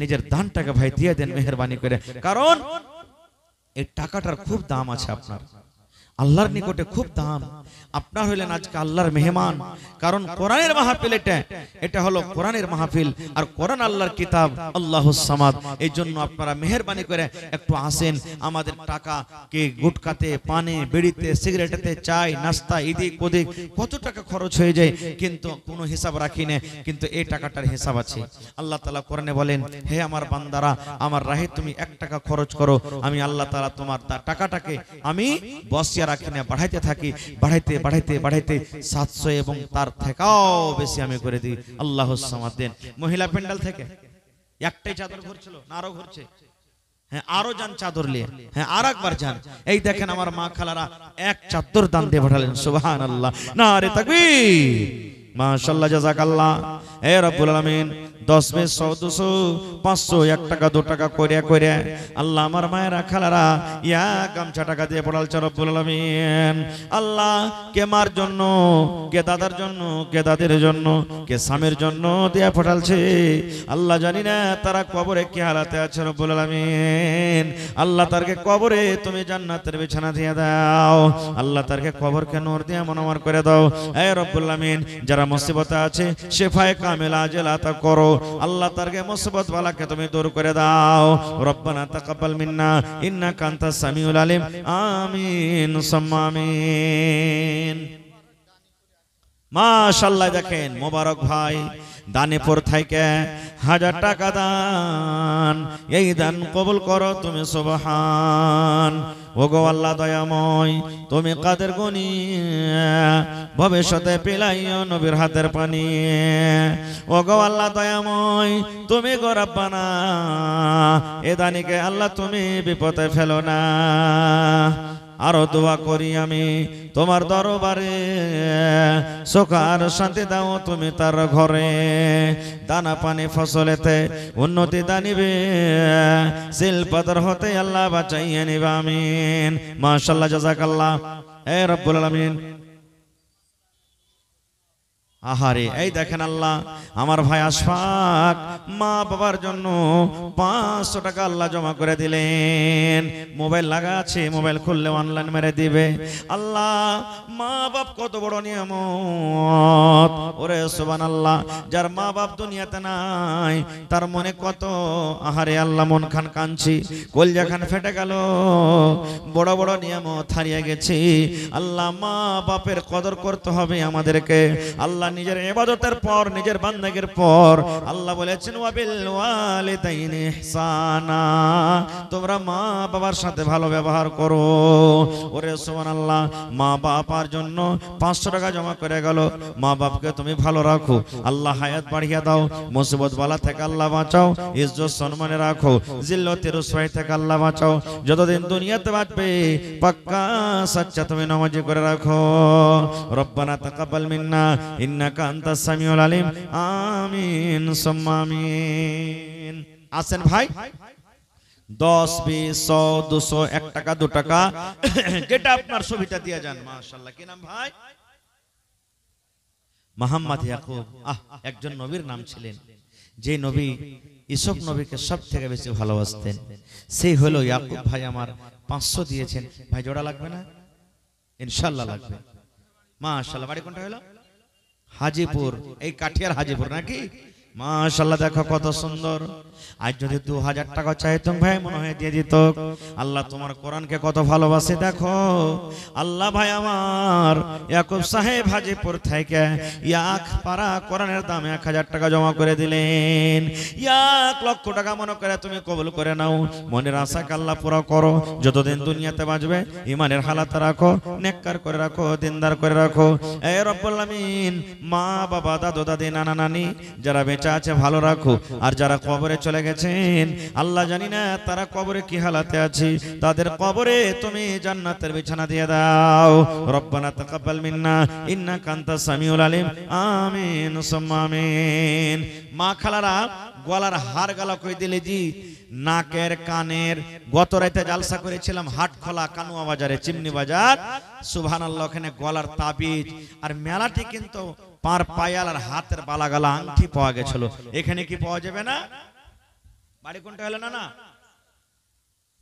নিজের দানটাকে ভাই দিয়ে দেন মেহেরবানি করে। কারণ এই টাকাটার খুব দাম আছে আপনার। আল্লাহর নিকটে খুব দাম। আপনার হইলেন আজকে আল্লাহর মেহমান, কারণ কোরআনের মাহফিল এটা হলো কোরআনের মাহফিল, আর কোরআন আল্লাহর কিতাব, আল্লাহুস সামাদ। এই জন্য আপনারা মেহেরবানি করে একটু আসেন। আমাদের টাকা কে গুটকাতে, পানে, বিড়িতে, সিগারেটেতে, চাই, নাস্তা, এদিক ওদিক কত টাকা খরচ হয়ে যায়, কিন্তু কোনো হিসাব রাখি না, কিন্তু এই টাকাটার হিসাব আছে। আল্লাহ তাআলা কোরআনে বলেন, হে আমার বান্দারা, আমার রাহে তুমি 1 টাকা খরচ করো, আমি আল্লাহ তাআলা তোমার টাকাটাকে আমি বসিয়া রাখি না, বাড়াইতে থাকি, বাড়াইতে বাড়াইতে বাড়াইতে 700 এবং তার থেকেও বেশি আমি করে দিই। আল্লাহুস সামাদ দেন। মহিলা প্যান্ডেল থেকে একটাই চাদর ঘুরছিল না আরো ঘুরছে? হ্যাঁ, আরো যান চাদর নিয়ে, হ্যাঁ আর একবার যান। এই দেখেন আমার মা খালারা এক চাদর দান দিয়ে পাঠালেন। সুবহানাল্লাহ, নারে তাকবীর, মাশাআল্লাহ, জাযাকাল্লাহ। হে রব্বুল আলামিন 10 20 100 200 500 1 টাকা 2 টাকা কইরা কইরা আল্লাহ আমার মায়েরা খালারা ইয়া গামছা টাকা দিয়ে পড়ালছে রব্বুল আলামিন। আল্লাহ কে মার জন্য, কে দাদার জন্য, কে দাদের জন্য, কে স্বামীর জন্য দিয়া পড়ালছে। আল্লাহ জানি না তারা কবরে কি হালাতে আছে রব্বুল আলামিন। আল্লাহ তারকে কবরে তুমি জান্নাতের বিছানা দিয়ে দাও। আল্লাহ তারকে কবরকে নূর দিয়ে মনোমর করে দাও। হে রব্বুল আলামিন, যারা মুসিবতে আছে শিফায়ে কামিলা আজল আতা করো। আল্লাহ তারকে মুসিবত বালাকে তুমি দূর করে দাও। রব্বানা তাকাব্বাল মিন্না ইন্নাকা আনতাস সামিউল আলিম। আমিন সুম্মা আমিন। মাশাআল্লাহ, দেখেন মোবারক ভাই দানেপুর থেকে 1000 টাকা দান, এই দান কবুল করো তুমি সুবহান। ওগো আল্লাহ দয়াময়, তুমি কাদের গুনি, ভবিষ্যতে পিলাইও নবীর হাতের পানি। ওগো আল্লাহ দয়াময়, তুমি গো রব্বানা, এ দানিকে আল্লাহ তুমি বিপদে ফেলো না। আরো দোয়া করি আমি তোমার দরবারে, সুখ আর শান্তি দাও তুমি তার ঘরে। দানা পানি ফসলেতে উন্নতি দানিবে, শিল্পদর হতে আল্লাহ বাঁচাইয়ে নিবে। আমিন। মাশাআল্লাহ, জাযাকাল্লাহ। হে রব্বুল আলামিন, আহারে এই দেখেন আল্লাহ আমার ভাই আশফাক মা বাবার জন্য 500 টাকা আল্লাহ জমা করে দিলেন। মোবাইল লাগা আছে, মোবাইল খুললে অনলাইন মেরে দিবে। আল্লাহ মা বাপ কত বড় নিয়ামত, ওরে সুবহানাল্লাহ। যার মা বাপ দুনিয়াতে নাই তার মনে কত আহারে আল্লাহ মন খান কাঁদছি, কলজা খান ফেটে গেল, বড় বড় নিয়ামত হারিয়ে গেছি। আল্লাহ মা বাপের কদর করতে হবে আমাদেরকে। আল্লাহ নিজের ইবাদতের পর, নিজের বান্দাগির পর আল্লাহ বলেছেন ওয়াবিল ওয়ালিদাইনি ইহসানা, তোমরা মা বাবার সাথে ভালো ব্যবহার করো। ওরে সুবহানাল্লাহ, মা বাবার জন্য 500 টাকা জমা করে গেল। মা বাপকে তুমি ভালো রাখো, আল্লাহ হায়াত বাড়িয়ে দাও, মুসিবত বালা থেকে আল্লাহ বাঁচাও, ইজ্জত সম্মানে রাখো, জিল্লতের রসওয়াই থেকে আল্লাহ বাঁচাও। যতদিন দুনিয়াতে বাঁচবে পাক্কা সচ্চা তুমি নামাজি করে রাখো। রব্বানা তাকাব্বাল মিন্না ইন্নাকা আনতাস সামিউল আলিম। আমিন সুম্মা আমিন। আসেন ভাই, 10 20 100 200 1 টাকা 2 টাকা যেটা আপনার সুবিধা দিয়ে যান। মাশাআল্লাহ, কি নাম ভাই? মুহাম্মদ ইয়াকুব। একজন নবীর নাম ছিলেন, যে নবী ইসুফ নবীকে সব থেকে বেশি ভালোবাসতেন, সেই হলো ইয়াকুব ভাই। আমার 500 দিয়েছেন ভাই, জোড়া লাগবে না? ইনশাআল্লাহ লাগবে। মাশাআল্লাহ। বাড়ি কোনটা হলো? হাজিপুর, এই কাঠিয়ার হাজিপুর নাকি? মাশাআল্লাহ, দেখো কত সুন্দর। আজ যদি 2000 টাকা চাইতাম ভাই মনে হয় দিয়ে দিত। আল্লাহ তোমার কোরআনকে কত ভালোবাসে দেখো। আল্লাহ ভাই আমার ইয়াকুব সাহেব হাজিপুর থেকে 1 পারা কোরআনের দাম 1000 টাকা জমা করে দিলেন। 1 লক্ষ টাকা মনে করে তুমি কবুল করে নাও। মনের আশাকে আল্লাহ পুরো করো। যতদিন দুনিয়াতে বাঁচবে ইমানের হালাত রাখো, নেককার করে রাখো, দিনদার করে রাখো। এ রব্বুল আলামিন, মা বাবা দাদু দাদি নানা নানি যারা বেঁচে আছে ভালো রাখো, আর যারা কবরে চলে গেছেন আল্লাহ জানি না তারা কবরে কি হালাতে আছে, তাদের কবরে তুমি জান্নাতের বিছানা দিয়ে দাও। রব্বানা তাকাব্বাল মিন্না ইন্নাকা আনতাস সামিউল আলিম। আমিন সুম্মা আমিন। মা খালারা গলার হার গালা কই দিলে জি, নাকের কানের। গত রাতে জালসা করেছিলাম হাটখোলা কানুয়া বাজারে, চিমনি বাজার। সুবহানাল্লাহ, ওখানে গলার তাবিজ আর মেলাটি কিন্তু পার পায়াল আর হাতের বালা গালা আংটি পাওয়া গেছিল। এখানে কি পাওয়া যাবে না? বাড়ি কোনটা হলো? না না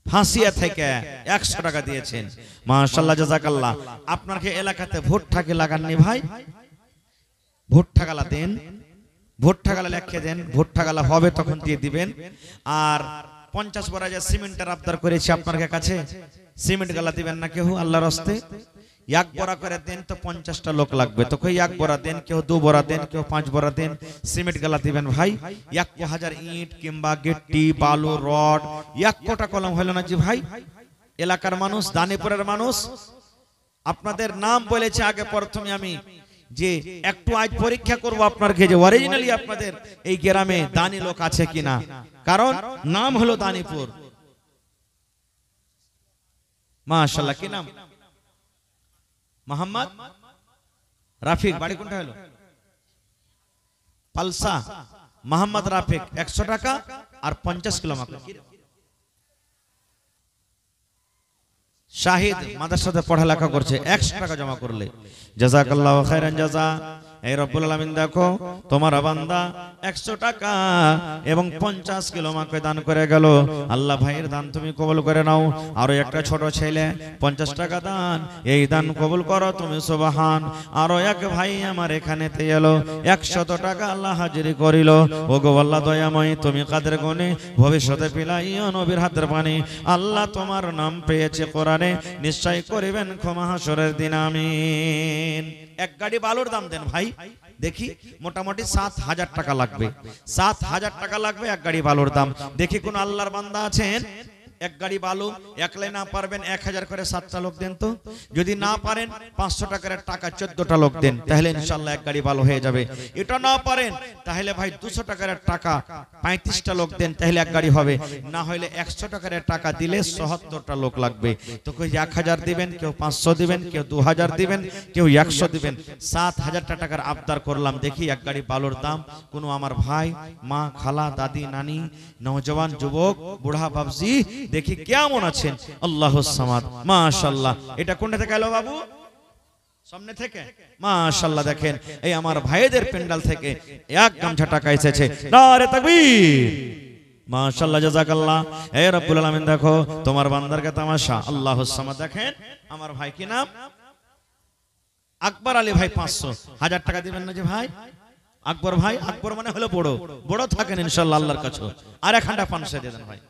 ফাঁসিয়া থেকে 100 টাকা দিয়েছেন, মাশাআল্লাহ জাযাকাল্লাহ। আপনার কি এলাকাতে ভোট ঠাকে লাগাননি ভাই? ভোট ঠাকালা দেন, ভোট ঠাকালা লিখে দেন, ভোট ঠাকালা হবে তখন দিয়ে দিবেন। আর 50 বড়া যে সিমেন্টের আবদার করেছি আপনার কাছে, সিমেন্ট গালা দিবেন না কেউ আল্লাহর রাস্তে? এক বড়া করে দেন তো 50টা লোক লাগবে, তো কই এক বড়া দেন, কেউ 2 বড়া দেন, কেউ 5 বড়া দেন, সিমেন্ট গালা দিবেন ভাই। 1000 ইট কিংবা গিট্টি বালু রড 1 কোটা কলম হলো না জি ভাই? এলাকার মানুষ, দানিপুরের মানুষ আপনাদের নাম বলেছে আগে প্রথমে আমি, যে একটু আজ পরীক্ষা করব আপনার যে অরিজিনালি আপনাদের এই গ্রামে দানি লোক আছে কিনা, কারণ নাম হলো দানিপুর। মাশাআল্লাহ, কি নাম? মোহাম্মদ রাফিক। বাড়ি কোনটা হলো? পালসা। মোহাম্মদ রাফিক 100 টাকা আর 50 কিলো মাকড়। শাহিদ মাদ্রাসাতে পড়ালেখা করছে, 100 টাকা জমা করলে জাযাকাল্লাহু খাইরান জাযা। এই রব্বুল আলামিন দেখো তোমার বান্দা 100 টাকা এবং 50 কিলো মাকে দান করে গেল। আল্লাহ ভাইয়ের দান তুমি কবুল করে নাও। আরো একটা ছোট ছেলে 50 টাকা দান, এই দান কবুল করো তুমি সুবহান। আরো এক ভাই আমার এখানেতে এলো 100 টাকা আল্লাহ হাজিরি করিল। ওগো আল্লাহ দয়াময়, তুমি কাদের গুণে ভবিষ্যতে পিলাইও নবীর হাতের পানি। আল্লাহ তোমার নাম পেয়েছে কোরআনে, নিশ্চয় করিবেন ক্ষমা হাসরের দিন, আমিন। এক গাড়ি বালুর দাম দেন ভাই দেখি, মোটামুটি 7000 টাকা লাগবে, 7000 টাকা লাগবে এক গাড়ি বালুর দাম। দেখি কোন আল্লাহর বান্দা আছেন এক গাড়ি বালু একলাই না পারবেন 1000 করে 7টা লোক দেন তো। যদি না পারেন 500 টাকার টাকা 14টা লোক দেন, তাহলে ইনশাআল্লাহ এক গাড়ি বালু হয়ে যাবে। এটা না পারেন তাহলে ভাই 200 টাকার টাকা 35টা লোক দেন, তাহলে এক গাড়ি হবে। না হলে 100 টাকার টাকা দিলে 74টা লোক লাগবে। তো কেউ 1000 দিবেন, কেউ 500 দিবেন, কেউ 2000 দিবেন, কেউ 100 দিবেন। 7000 টাকার আবদার করলাম। দেখি এক গাড়ি বালুর দাম কোন আমার ভাই, মা, খালা, দাদি, নানি, নওজওয়ান, যুবক, বুড়া, বাবজি দেখি কেমন আছেন। আল্লাহুস সামাদ, মাশাআল্লাহ। এটা কোনটা থেকে এলো বাবু? সামনে থেকে। মাশাআল্লাহ, দেখেন এই আমার ভাইদের পেন্ডাল থেকে এক গামছা টাকা এসেছে। নারে তাকবীর, মাশাআল্লাহ জাযাকাল্লাহ। হে রব্বুল আলামিন দেখো তোমার বান্দারকে তামাশা। আল্লাহুস সামাদ। দেখেন আমার ভাই কি নাম? আকবর আলী ভাই 500। 1000 টাকা দিবেন না যে ভাই? আকবর ভাই, আকবর মানে হলো বড়, বড় থাকেন ইনশাআল্লাহ আল্লাহর কাছে। আর একখানটা 500 দিয়ে দেন ভাই।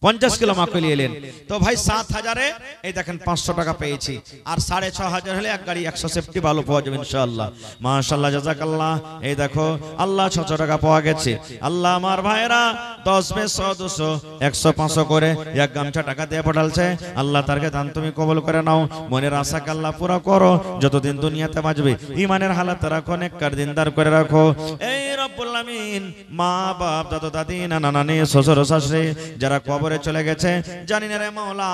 50 কিলো মাকড়ি এলেন তো ভাই 7000-এ এই দেখেন 500 টাকা পেয়েছি। আর 6500 হলে এক গাড়ি 100 সেফটি ভালো পাওয়া যাবে ইনশাআল্লাহ। মাশাআল্লাহ জাযাকাল্লাহ। এই দেখো আল্লাহ 600 টাকা পাওয়া গেছে। আল্লাহ আমার ভাইরা 10 100 200 100 500 করে এক গামছা টাকা দিয়ে পাঠালছে। আল্লাহ তারকে দান তুমি কবুল করে নাও। মনের আশাকে আল্লাহ পুরো করো। যতদিন দুনিয়াতে বাঁচবে ইমানের হালাত রাখো, নেককার দিনদার করে রাখো। এই রব্বুল আমিন মা বাপ দাদা দাদি নানা নানি শ্বশুর শাশুড়ি যারা কবরে চলে গেছে, জানি না রে মাওলা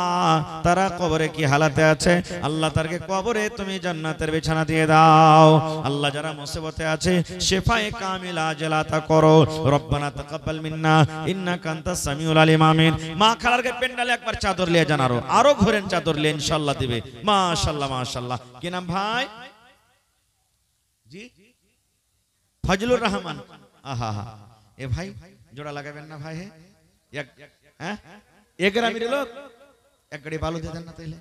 তারা কবরে কি হালাতে আছে। আল্লাহ তারকে কবরে তুমি জান্নাতের বিছানা দিয়ে দাও। আল্লাহ যারা মুসিবতে আছে শিফায়ে কামিলা আজলাতা করো। রব্বানা তাকাব্বাল মিন্না ইন্নাকা আনতাস সামিউল আলিম, আমিন। মা খালারকে পেন্ডালে একবার চাদর লিয়ে যান, আরো ঘোরেন চাদর লিয়ে ইনশাআল্লাহ দিবে। মাশাআল্লাহ মাশাআল্লাহ। কি নাম ভাই? জি ফজলুর রহমান। আহা হা, এ ভাই জোড়া লাগাবেন না ভাই? হ্যাঁ এক গ্রামের লোক এক গাড়ি বালু দিয়ে দেন না, তাইলে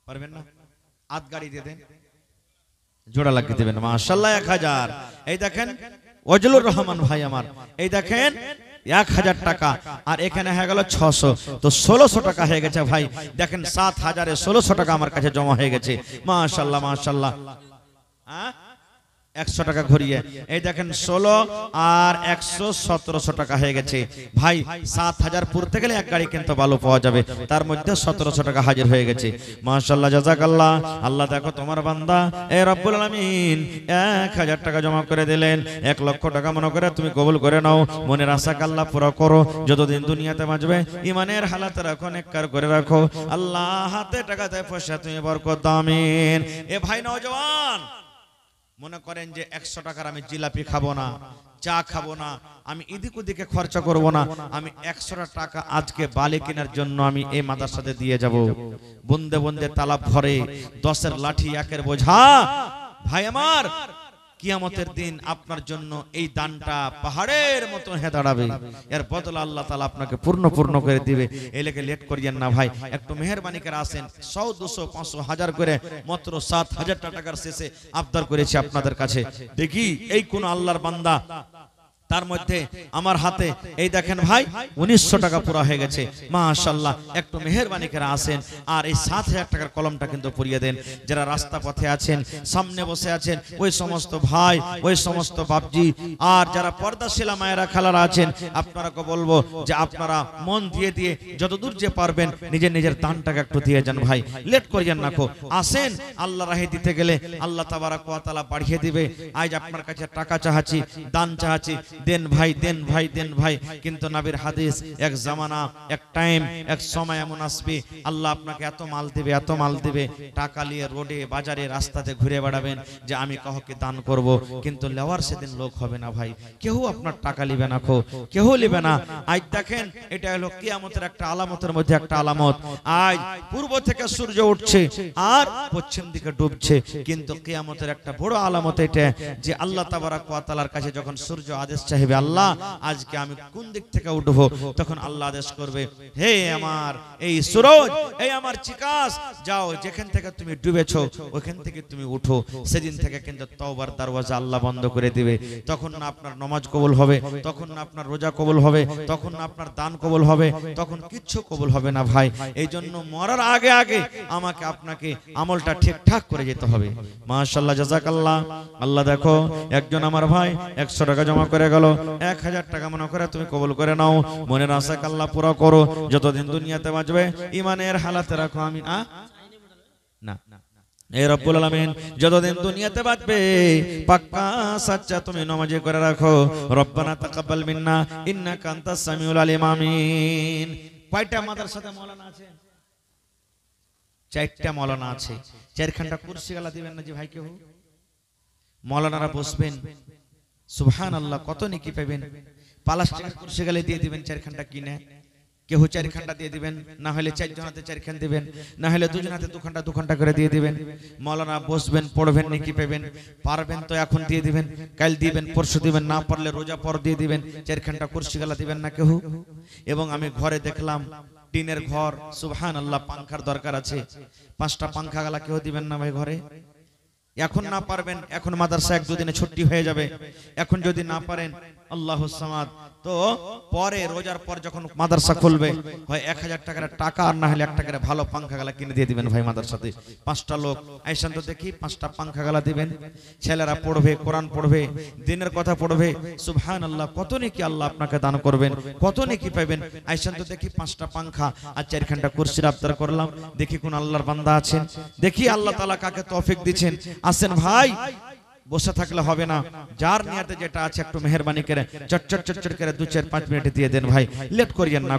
পারবেন না? আধ গাড়ি দিয়ে দেন, জোড়া লাগিয়ে দেবেন। মাশাআল্লাহ 1000। এই দেখেন ফজলুর রহমান ভাই আমার, এই দেখেন 1000 টাকা আর এখানে হয়ে গেল 600, তো 1600 টাকা হয়ে গেছে ভাই। দেখেন 7000-এ 1600 টাকা আমার কাছে জমা হয়ে গেছে। মাশাআল্লাহ মাশাআল্লাহ। হ্যাঁ 100 টাকা ঘুরিয়ে এই দেখেন 16 আর 100 1700 টাকা হয়ে গেছে ভাই। 7000 পড়তে গেলে এক গাড়ি কিন্তু ভালো পাওয়া যাবে, তার মধ্যে 1700 টাকা হাজির হয়ে গেছে। মাশাআল্লাহ জাযাকাল্লাহ। আল্লাহ দেখো তোমার বান্দা এ রব্বুল আলামিন 1000 টাকা জমা করে দিলেন। 1 লক্ষ টাকা মনে করে তুমি কবুল করে নাও। মনের আশাকে আল্লাহ পুরো করো। যতদিন দুনিয়াতে বাঁচবে ইমানের হালাত রাখো, নেককার করে রাখো। আল্লাহ হাতে টাকা দেয়, পয়সা তুমি বরকত দাও, আমিন। এ ভাই নওজওয়ান মনে করেন যে 100 টাকার আমি জিলাপি খাবো না, চা খাবো না, আমি এদিক ওদিকে খরচা করবো না, আমি 100 টাকা আজকে বালি কেনার জন্য আমি এই মাদ্রাসাতে দিয়ে যাব। বন্দে বন্দে তালাব ভরে 10-এর লাঠি 1-এর বোঝা। ভাই আমার কিয়ামতের দিন আপনার জন্য এই দানটা পাহাড়ের মতো হয়ে দাঁড়াবে, এর বদলা আল্লাহ তাআলা আপনাকে পূর্ণ করে দিবে। এই লেগে লেট করিয়েন না ভাই, একটু মেহেরবানি করে আসেন। 100, 200, 500, 1000 করে মাত্র 7000 টাকার শেষে আবদার করেছি আপনাদের কাছে। দেখি এই কোন আল্লাহর বান্দা, তার মধ্যে আমার হাতে এই দেখেন ভাই 1900 টাকা পুরা হয়ে গেছে, মাশাআল্লাহ। একটু মেহেরবানি করে আসেন আর এই 7000 টাকার কলমটা কিন্তু পরিয়ে দেন। যারা রাস্তা পথে আছেন, সামনে বসে আছেন, ওই সমস্ত ভাই, ওই সমস্ত বাপজি, আর যারা পর্দাশীলা মায়েরা খালারা আছেন, আপনারাকে বলবো যে আপনারা মন দিয়ে দিয়ে যতদূর যে পারবেন নিজের দানটাকে একটু দিয়ে যান ভাই, লেট করিয়েন না। আসেন, আল্লাহ রাহে দিতে গেলে আল্লাহ তাবারাক ওয়া তাআলা বাড়িয়ে দিবে। আজ আপনার কাছে টাকা চাহাচ্ছি, দান চাহাচ্ছি, দেন ভাই, দেন ভাই, দেন ভাই। কিন্তু নবীর হাদিস, এক জামানা, এক টাইম, এক সময় এমন আসবে আল্লাহ আপনাকে এত মাল দিবে, এত মাল দিবে, টাকা নিয়ে রোডে বাজারে রাস্তাতে ঘুরে বেড়াবেন যে আমি কাউকে দান করব, কিন্তু লেওয়ার সেদিন লোক হবে না ভাই, কেউ আপনার টাকা নিবে না, কেউ নিবে না। আজ দেখেন, এটা হলো কিয়ামতের একটা আলামতের মধ্যে একটা আলামত। আজ পূর্ব থেকে সূর্য উঠছে আর পশ্চিম দিকে ডুবছে, কিন্তু কিয়ামতের একটা বড় আলামত এটা যে আল্লাহ তাবারাক ওয়া তাআলার কাছে যখন সূর্য আদেশ চাইবে, আল্লাহ আজকে আমি কোন দিক থেকে উঠবো, তখন আল্লাহ আদেশ করবে, হে আমার এই সূরজ, এই আমার চিকাস, যাও, যেখান থেকে তুমি ডুবেছো ওখান থেকে তুমি উঠো। সেদিন থেকে কিন্তু তওবার দরওয়াজা আল্লাহ বন্ধ করে দিবে। তখন না আপনার নামাজ কবুল হবে, তখন না আপনার রোজা কবুল হবে, তখন না আপনার দান কবুল হবে, তখন কিচ্ছু কবুল হবে না ভাই। এই জন্য মরার আগে আগে আমাকে আপনাকে আমলটা ঠিকঠাক করে যেতে হবে। মাশাআল্লাহ, জাযাকাল্লাহ। আল্লাহ দেখো, একজন আমার ভাই 100 টাকা জমা করে গেল, 1000 টাকা মনে করে তুমি কবুল করে নাও, মনের আশা আল্লাহ পুরো করো, যতদিন দুনিয়াতে বাঁচবে ইমানের হালাতে রাখো। আমিন। না, এ রব্বুল আলামিন যতদিন দুনিয়াতে বাঁচবে পাক্কা সাচ্চা তুমি নামাজি করে রাখো। রব্বানা তাকাব্বাল মিন্না ইন্নাকা আনতাস সামিউল আলিম। আমিন। কয়টা মাদ্রাসাতে মাওলানা আছে? 4টা মাওলানা আছে। 4খানটা কুরসি গালা দিবেন না যে ভাই, কেউ মাওলানারা বসবেন, সুবহানাল্লাহ, কত নেকি পাবেন। প্লাস্টিকের কুরসি গালে দিয়ে দিবেন 4খানটা কিনে, কেউ 4খানটা দিয়ে দিবেন, না হলে 4 জনাতে 4খান দিবেন, না হলে 2 জনাতে 2খানটা করে দিয়ে দিবেন। মাওলানা বসবেন, পড়বেন, নেকি পাবেন। পারবেন তো এখন দিয়ে দিবেন, কাল দিবেন, পরশু দিবেন, না পারলে রোজা পর দিয়ে দিবেন। 4খানটা কুরসি গালা দিবেন না কেউ। এবং আমি ঘরে দেখলাম টিনের ঘর, সুবহানাল্লাহ, পাংখার দরকার আছে, 5টা পাংখা গালা কেউ দিবেন না ভাই ঘরে। এখন না পারবেন, এখন মাদ্রাসা 1-2 দিনে ছুটি হয়ে যাবে, এখন যদি না পারেন আল্লাহুস সামাদ, তো পরে রোজার পর যখন মাদ্রাসা খুলবে হয় 1000 টাকার টাকা, আর না হলে 1 টাকার ভালো পাংখা গালা কিনে দিয়ে দিবেন ভাই মাদ্রাসাতে। 5টা লোক আইসান তো দেখি, 5টা পাংখা গালা দিবেন, ছেলেরা পড়বে, কোরআন পড়বে, দিনের কথা পড়বে। সুবহানাল্লাহ, কত নেকি আল্লাহ আপনাকে দান করবেন, কত নেকি পাবেন। আইসান তো দেখি 5টা পাংখা আর 4খানটা কুরসির আবদার করলাম, দেখি কোন আল্লাহর বান্দা আছেন, দেখি আল্লাহ তাআলা কাকে তৌফিক দিচ্ছেন। আসেন ভাই, বসে থাকলে হবে না, যার নিয়তে যেটা আছে একটু মেহেরবানি করে চট করে 2-4-5 মিনিট দিয়ে দেন ভাই, লেট করিয়েন না।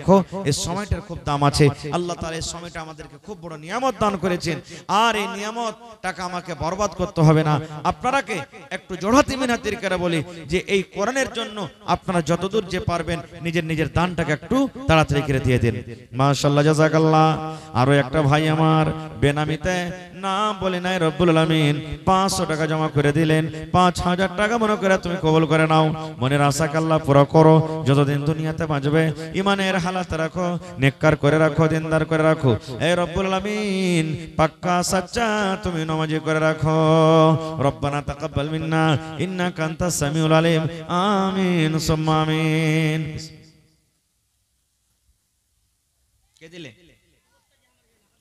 এই সময়টার খুব দাম আছে। আল্লাহ তাআলা এই সময়টা আমাদেরকে খুব বড় নিয়ামত দান করেছেন, আর এই নিয়ামতটাকে আমাকে বরবাদ করতে হবে না। আপনারাকে একটু জোড়াতি মিনতির করে বলি যে এই কোরআনের জন্য আপনারা যতদূর যে পারবেন নিজের দানটাকে একটু তাড়াতাড়ি করে দিয়ে দেন। মাশাআল্লাহ, জাযাকাল্লাহ। আরো একটা ভাই আমার বেনামিতে নাম বলে নাই, রব্বুল আলামিন 500 টাকা জমা করে দিলেন। 5000 টাকা মনে করে তুমি কবুল করে নাও, মনের আশা আল্লাহ পুরো করো, যতদিন দুনিয়াতে বাঁচবে ইমানের হালাত রাখো, নেককার করে রাখো, দিনদার করে রাখো। এই রব্বুল আলামিন পাক্কা সাচ্চা তুমি নামাজি করে রাখো। রব্বানা তাকাব্বাল মিন্না ইন্নাকা আনতাস সামিউল আলিম। আমিন সুম্মা আমিন। কে দিলে?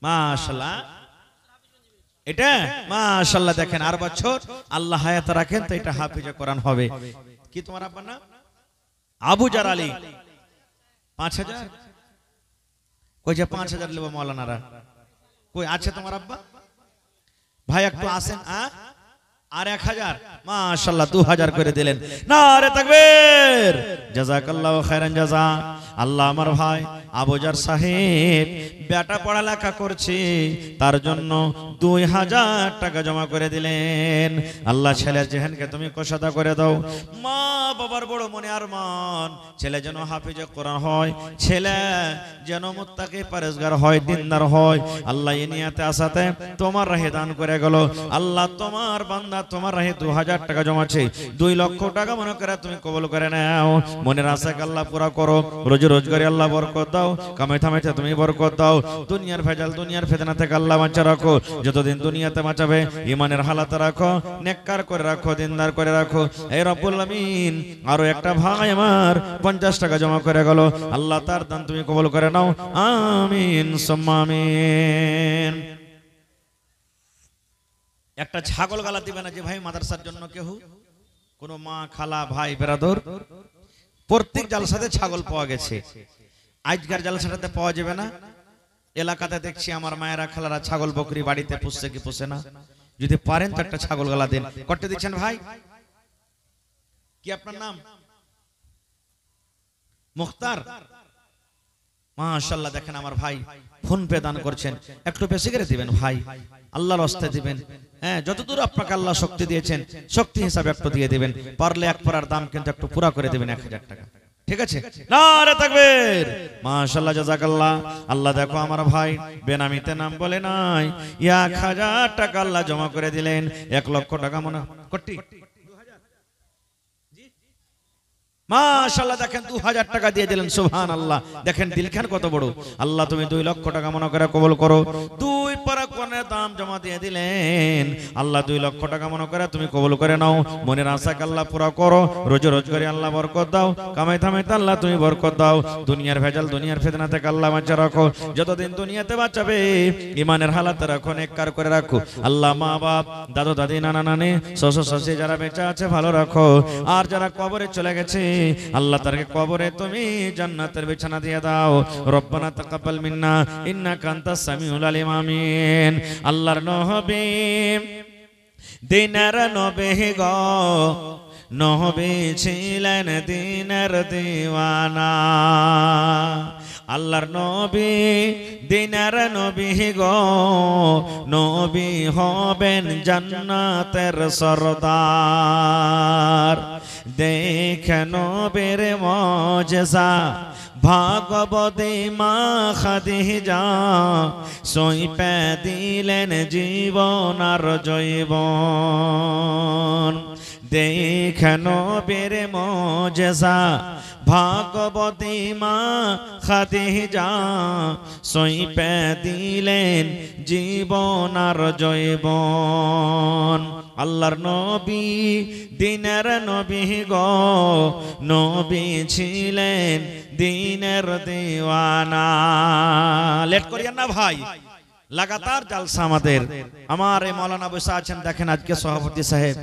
মাশাআল্লাহ, এটা মাশাআল্লাহ। দেখেন, আর বছর আল্লাহ হায়াত রাখেন তো এটা হাফিজে কোরআন হবে। কি তোমার আব্বা নাম? আবু জার আলী। 5000 কই যে 5000 নেব মাওলানারা, কই আছে তোমার আব্বা? ভাই একটু আসেন। আর 1000, মাশাআল্লাহ 2000 করে দিলেন। নারে তাকবীর, জাযাকাল্লাহু খাইরান জাযা। আল্লাহ আমার ভাই আবুজার সাহেব বেটা পড়ালেখা করছে, তার জন্য 2000 টাকা জমা করে দিলেন। আল্লাহ ছেলের জেহেনকে তুমি কোষাদা করে দাও, মা বাবার বড় মনে আরমান ছেলে যেন হাফেজে কোরআন হয়, ছেলে যেন মুত্তাকি পরেজগার হয়, দিনদার হয়। আল্লাহ এই নিয়াতে আসাতে তোমার রাহে দান করে গেল। আল্লাহ তোমার বান্দা তোমার রাহে 2000 টাকা জমাছে, 2 লক্ষ টাকা মনে করে তুমি কবুল করে নাও। মনের আশাকে আল্লাহ পুরা করো, রোজি রোজগারে আল্লাহ বরকত দাও, কামাই থামাইতে তুমি বরকত দাও। দুনিয়ার ভেজাল দুনিয়ার ফিতনা থেকে আল্লাহ বাঁচা রাখো, যতদিন দুনিয়াতে বাঁচাবে ঈমানের হালাতে রাখো, নেককার করে রাখো, দিনদার করে রাখো। এই রব্বুল আমিন আরো একটা ভাই আমার 50 টাকা জমা করে গেল, আল্লাহ তার দান তুমি কবুল করে নাও, আমিন সুম্মা আমিন। একটা ছাগল গালা দিবে না যে ভাই মাদ্রাসার জন্য কেউ, কোন মা খালা ভাই বেরাদর, প্রত্যেক জালসাতে ছাগল পাওয়া গেছে, আজকের জালসাটাতে পাওয়া যাবে না। এলাকাতে দেখছি আমার মায়েরা খালারা ছাগল বকরি বাড়িতে পুষছে কি পুষে না, যদি পারেন তো একটা ছাগল গালা দেন। করতে দিচ্ছেন ভাই? কি আপনার নাম? মুখতার, মাশাআল্লাহ। দেখেন আমার ভাই ফোন পে দান করছেন, একটু বেশি করে দিবেন ভাই, আল্লাহর রাস্তায় দিবেন। হ্যাঁ, যতদূর আপনাকে আল্লাহ শক্তি দিয়েছেন শক্তি হিসাবে একটু দিয়ে দিবেন, পারলে এক পারার দাম কিন্তু একটু পুরা করে দিবেন 1000 টাকা, ঠিক আছে? নারে তাকবীর, মাশাআল্লাহ, জাযাকাল্লাহ। আল্লাহ দেখো আমার ভাই বেনামিতে নাম বলে নাই, 1000 টাকা আল্লাহ জমা করে দিলেন, 1 লক্ষ টাকা মনে কোটি মাশাআল্লাহ। দেখেন 2000 টাকা দিয়ে দিলেন, সুবহানাল্লাহ। দেখেন দিলখান কত বড়। আল্লাহ তুমি 2 লক্ষ টাকা মনে করে কবুল করো, 2 পারা কোণের দাম জমা দিয়ে দিলেন, আল্লাহ 2 লক্ষ টাকা মনে করে তুমি কবুল করে নাও। মনের আশাকে আল্লাহ পুরা করো, রোজি রোজগারে আল্লাহ বরকত দাও, কামাই থামাইতে আল্লাহ তুমি বরকত দাও। দুনিয়ার ভেজাল দুনিয়ার ফিতনা থেকে আল্লাহ বাঁচা রাখো, যতদিন দুনিয়াতে বাঁচাবে ঈমানের হালাতে রাখো, নেককার করে রাখো। আল্লাহ মা বাপ দাদু দাদি নানা নানি শ্বশুর শাশুড়ি যারা বেঁচে আছে ভালো রাখো, আর যারা কবরে চলে গেছে আল্লাহ তারকে কবরে তুমি জান্নাতের বিছানা দিয়ে দাও। রব্বানা তাকাব্বাল মিন্না ইন্নাকা আনতাস সামিউল আলিম, আমিন। আল্লাহর নবী দিনের নবী গো, নবী ছিলেন দিনের দিওয়ানা। আল্লাহর নবী দিনের নবী গো, নবী হবেন জান্নাতের সরদার। দেখে নবীর মুজিজা ভাগবতী মা খাদিজা, সইপে দিলেন জীবন আর জৈবন। দেখে নবীর মুজিজা ভাগবতী মা খাদিজা, সইপে দিলেন জীবন আর জৈবন। আল্লাহর নবী দিনের নবী গো, নবী ছিলেন দিনের দিওয়ানা। লেট করিয়েন না ভাই, লাগাতার জালসা আমাদের। আমার এই মাওলানা বসে আছেন, দেখেন আজকে সভাপতি সাহেব।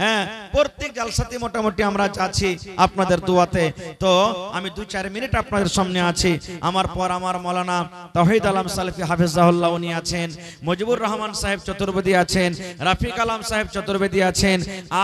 হ্যাঁ, প্রত্যেক জালসাতে মোটামুটি আমরা আছি আপনাদের দোয়াতে। তো আমি 2-4 মিনিট আপনাদের সামনে আছি। আমার পর আমার মাওলানা তাওহীদ আলম সালেফি হাফেজাহুল্লাহ উনি আছেন, মুজিবুর রহমান সাহেব চতুর্বেদী আছেন, রাফিক আলম সাহেব চতুর্বেদী আছেন,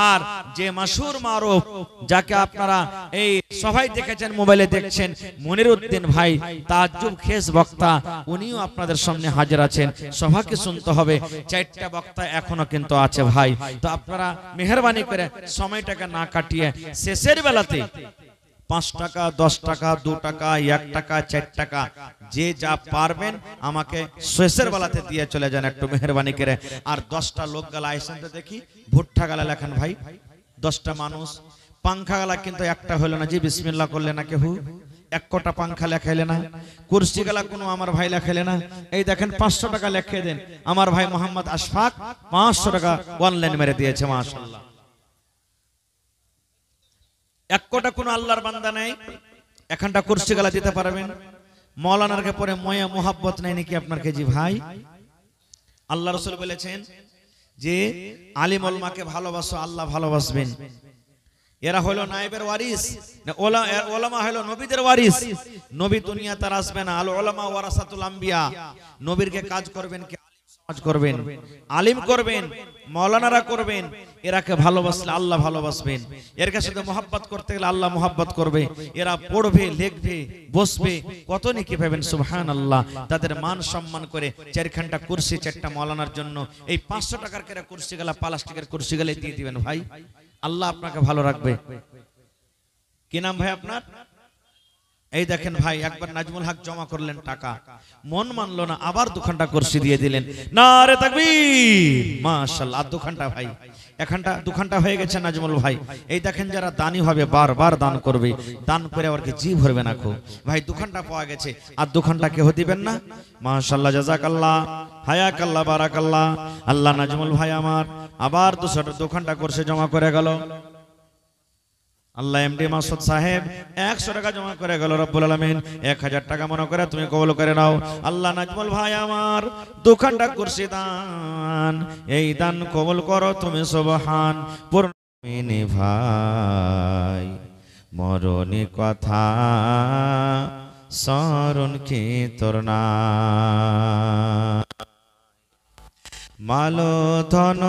আর যে মাশহুর মারুফ যাকে আপনারা এই সবাই দেখেছেন, মোবাইলে দেখছেন, মনিরউদ্দিন ভাই তাজ্জুব খেস বক্তা, উনিও আপনাদের সামনে হাজির আছেন। সবাইকে শুনতে হবে, 4টা বক্তা এখনো কিন্তু আছে ভাই। তো আপনারা মেহেরবানি করে সময়টাকে না কাটিয়ে শেষের বেলাতে 5 টাকা 10 টাকা 2 টাকা 1 টাকা 4 টাকা যে যা পারবেন আমাকে শেষের বেলাতে দিয়ে চলে যান একটু মেহেরবানি করে। আর 10টা লোক গালা আইসেন তো দেখি, ভুট্টা গালা লেখেন ভাই, 10টা মানুষ। পাংখা গালা কিন্তু একটা হলো না, জি বিসমিল্লাহ করলে না কেউ, 1 কোটা পাংখা লেখাইলে না, কুরসি গালা কোনো আমার ভাই লেখাইলে না। এই দেখেন 500 টাকা লিখে দেন, আমার ভাই মোহাম্মদ আশফাক 500 টাকা অনলাইন মেরে দিয়েছে, মাশাআল্লাহ। 1 কোটা কোনো আল্লাহর বান্দা নাই, এখানটা কুরসি গালা দিতে পারবেন। মৌলানার কে পরে ময়া মোহাব্বত নাই নাকি আপনার কে? জি ভাই, আল্লাহ রাসূল বলেছেন যে আলিম উলামাকে ভালোবাসো, আল্লাহ ভালোবাসবেন। এরা হলো নায়েবের ওয়ারিস, ওলামা হলো নবীদের ওয়ারিস। নবী দুনিয়া তার আসবে না, আল উলামা ওয়ারাসাতুল আম্বিয়া। নবীর কে কাজ করবেন কে? সমাজ করবেন, আলিম করবেন, মাওলানারা করবেন। এরাকে ভালোবাসলে আল্লাহ ভালোবাসবেন, এর কাছে সাথে মোহাব্বত করতে গেলে আল্লাহ মোহাব্বত করবে। এরা পড়বে, লিখবে, বসবে, কত নেকি পাবেন, সুবহানাল্লাহ। তাদের মান সম্মান করে 4খানটা কুরসি 4টা মাওলানার জন্য এই 500 টাকার কেরা কুরসি গেলা, প্লাস্টিকের কুরসি গেলে দিয়ে দিবেন ভাই, আল্লাহ আপনাকে ভালো রাখবে। কি নাম ভাই আপনার? এই দেখেন ভাই, একবার নাজমুল হক জমা করলেন টাকা, মন মানলো না, আবার দুখানটা কুরসি দিয়ে দিলেন। নারে তাকবীর, মাশাআল্লাহ। আর দুখানটা ভাই, এখানটা দুখানটা হয়ে গেছে নাজমুল ভাই। এই দেখেন যারা দানি হবে বারবার দান করবে, দান করে আবার কি জি ভরবে না খো ভাই। দুখানটা পাওয়া গেছে, আর দুখানটা কেউ দিবেন না? মাশাআল্লাহ, জাযাকাল্লাহ, হায়াকাল্লাহ, বারাকাল্লাহ। আল্লাহ নাজমুল ভাই আমার আবার দুখানটা কুরসি জমা করে গেল। আল্লাহ এমডি মাসুদ সাহেব 100 টাকা জমা করে গেল। রব্বুল আলামিন 1000 টাকা মনে করে তুমি কবুল করে নাও। আল্লাহ নাজমুল ভাই আমার দুখানটা কুরসি দান, এই দান কবুল করো তুমি সুবহান। পূর্ণমিনী ভাই মরণী কথা স্মরণ কি তোর না, মালো ধন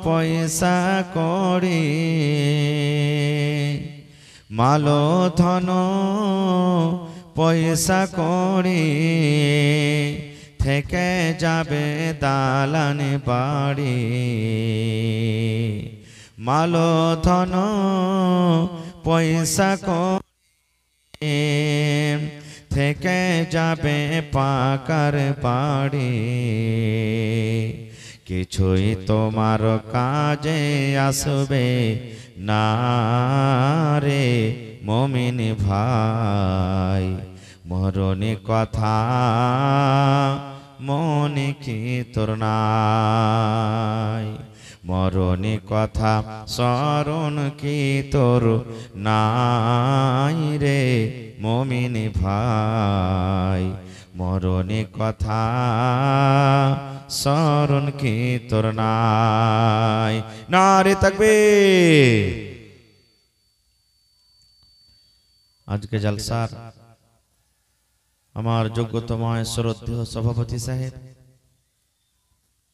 পয়সা করি, মালো ধন পয়সা করি, থেকে যাবে দালান বাড়ি। মালো ধন পয়সা করি, থেকে যাবে পাকার বাড়ি। কিছুই তোমার কাজে আসবে না রে মুমিন ভাই, মরণী কথা মনে কি তোর নাই, মরণী কথা স্মরণ কি তোর নাই রে মুমিন ভাই, মরণী কথা স্মরণ কি তোর নাই। নারে তাকবীর। আজকে জলসার আমার যোগ্যতময় শ্রদ্ধেয় সভাপতি সাহেব,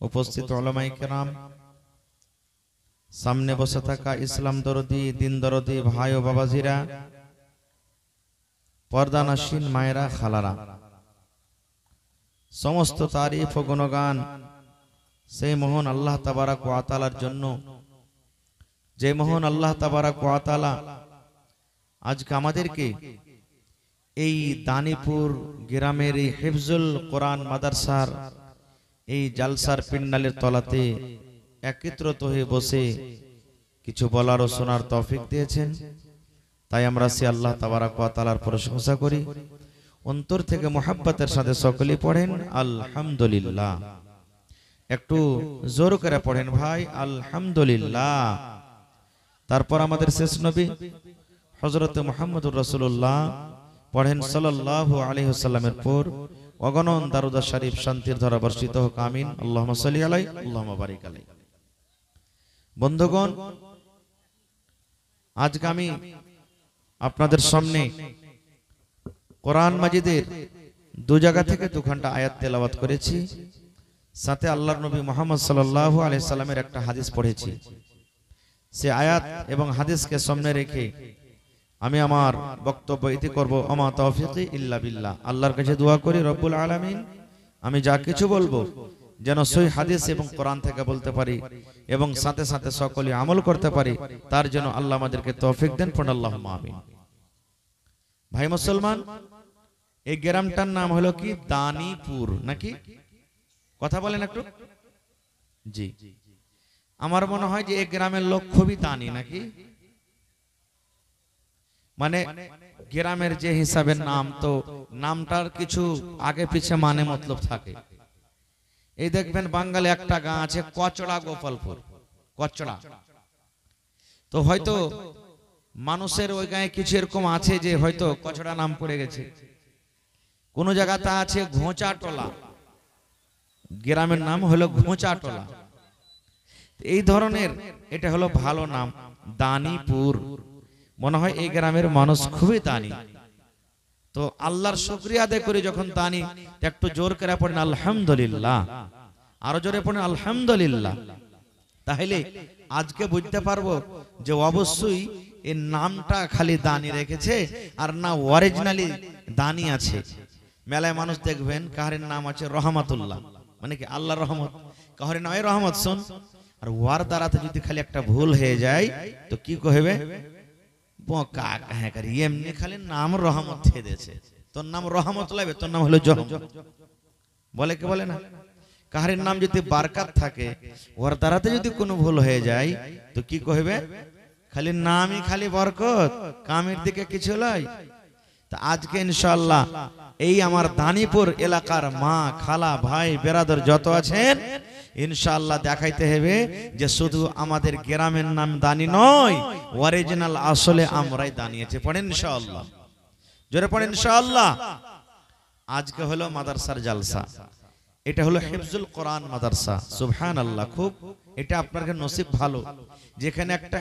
উপস্থিত উলামায়ে কেরাম, সামনে বসে থাকা ইসলাম দরদি, দিন দরদি ভাই ও বাবাজিরা, পর্দানাসীন মায়েরা, খালারা, সমস্ত তারিফ ও গুণগান সেই মহান আল্লাহ তাবারাক ওয়া তাআলার জন্য, যে মহান আল্লাহ তাবারাক ওয়া তাআলা আজকে আমাদেরকে এই দানিপুর গ্রামের এই হিফজুল কোরআন মাদ্রাসার এই জালসার পিন্ডালের তলাতে একত্রিত হয়ে বসে কিছু বলার ও শোনার তৌফিক দিয়েছেন। তাই আমরা সে আল্লাহ তাবারাক ওয়া তাআলার প্রশংসা করি। অন্তর থেকে মোহাব্বতের সাথে সকলেই পড়েন আলহামদুলিল্লাহ। একটু জোর করে পড়েন ভাই, আলহামদুলিল্লাহ। তারপর আমাদের শেষ নবী হযরত মুহাম্মদুর রাসূলুল্লাহ পড়েন সাল্লাল্লাহু আলাইহি ওয়াসাল্লামের পর অগণন দারুদ শরীফ শান্তির ধারা বর্ষিত হোক, আমিন। আল্লাহুম্মা সাল্লি আলাইহি আল্লাহুম্মা বারিক আলাইহি। বন্ধুগণ, আজকে আমি আপনাদের সামনে কোরআন মাজিদের দু জায়গা থেকে দুখানটা আয়াত তেলাওয়াত করেছি, সাথে আল্লাহর নবী মুহাম্মদ সাল্লাল্লাহু আলাইহি সাল্লামের একটা হাদিস পড়েছি। সে আয়াত এবং হাদিসকে সামনে রেখে আমি আমার বক্তব্য ইতি করব। আমা তাওফীকি ইল্লা বিল্লাহ। আল্লাহর কাছে দোয়া করি রব্বুল আলামিন আমি যা কিছু বলবো যেন সহিহ হাদিস এবং কোরআন থেকে বলতে পারি এবং সাথে সাথে সকলে আমল করতে পারি, তার জন্য আল্লাহ আমাদেরকে তৌফিক দেন। পড়ুন আল্লাহুম্মা আমিন। ভাই মুসলমান, এই গ্রামটার নাম হলো কি? দানিপুর, নাকি? কথা বলেন একটু। জি, আমার মনে হয় যে এই গ্রামের লোক খুবই দানি, নাকি? মানে গ্রামের যে হিসাবের নাম, তো নামটার কিছু আগে পিছে মানে মতলব থাকে। এই দেখবেন বাঙালি একটা গাঁ আছে কচড়া গোপালপুর, কচড়া। তো হয়তো মানুষের ওই গায়ে কিছু এরকম আছে যে হয়তো কচড়া নাম পড়ে গেছে। কোন জায়গাতে আছে ঘোঁচাটোলা, গ্রামের নাম হলো ঘোঁচাটোলা। এই ধরনের এটা হলো ভালো নাম, দানিপুর। মনে হয় এই গ্রামের মানুষ খুবই দানি। তো আল্লাহর শুকরিয়া আদায় করে যখন দানি, একটু জোর করে পড়েন আলহামদুলিল্লাহ, আরো জোরে পড়েন আলহামদুলিল্লাহ। তাহলে আজকে বুঝতে পারবো যে অবশ্যই এই নামটা খালি দানি রেখেছে আর না অরিজিনালি দানি আছে। মেলায় মানুষ দেখবেন কাহারের নাম আছে রহমাতুল্লাহ, মানে কি আল্লাহর রহমত, কাহারের নাম রহমত শোন, আর ওয়ার দ্বারাতে যদি খালি একটা ভুল হয়ে যায় তো কি কহবে? বোকা হ্যাঁ করি এমনি খালি নাম রহমত খেয়ে দিয়েছে, তোর নাম রহমত লাগবে, তোর নাম হলো জহম। বলে কি বলে না, কাহারের নাম যদি বারকাত থাকে ওর দ্বারাতে যদি কোনো ভুল হয়ে যায় তো কি কইবে, খালি নামই খালি বরকত, কামের দিকে কিছু লয়। তা আজকে ইনশাআল্লাহ এই আমার দানিপুর এলাকার মা খালা ভাই বেরাদর যত আছেন ইনশাআল্লাহ দেখাইতে হবে যে শুধু আমাদের গ্রামের নাম দানি নয়, অরিজিনাল আসলে আমরাই দানিয়েছে। পড়েন ইনশাআল্লাহ, জোরে পড়েন ইনশাআল্লাহ। আজকে হলো মাদ্রাসার জালসা, এটা হলো হিফজুল কোরআন মাদ্রাসা। সুবহানাল্লাহ, খুব এটা আপনার নসিব ভালো যেখানে একটা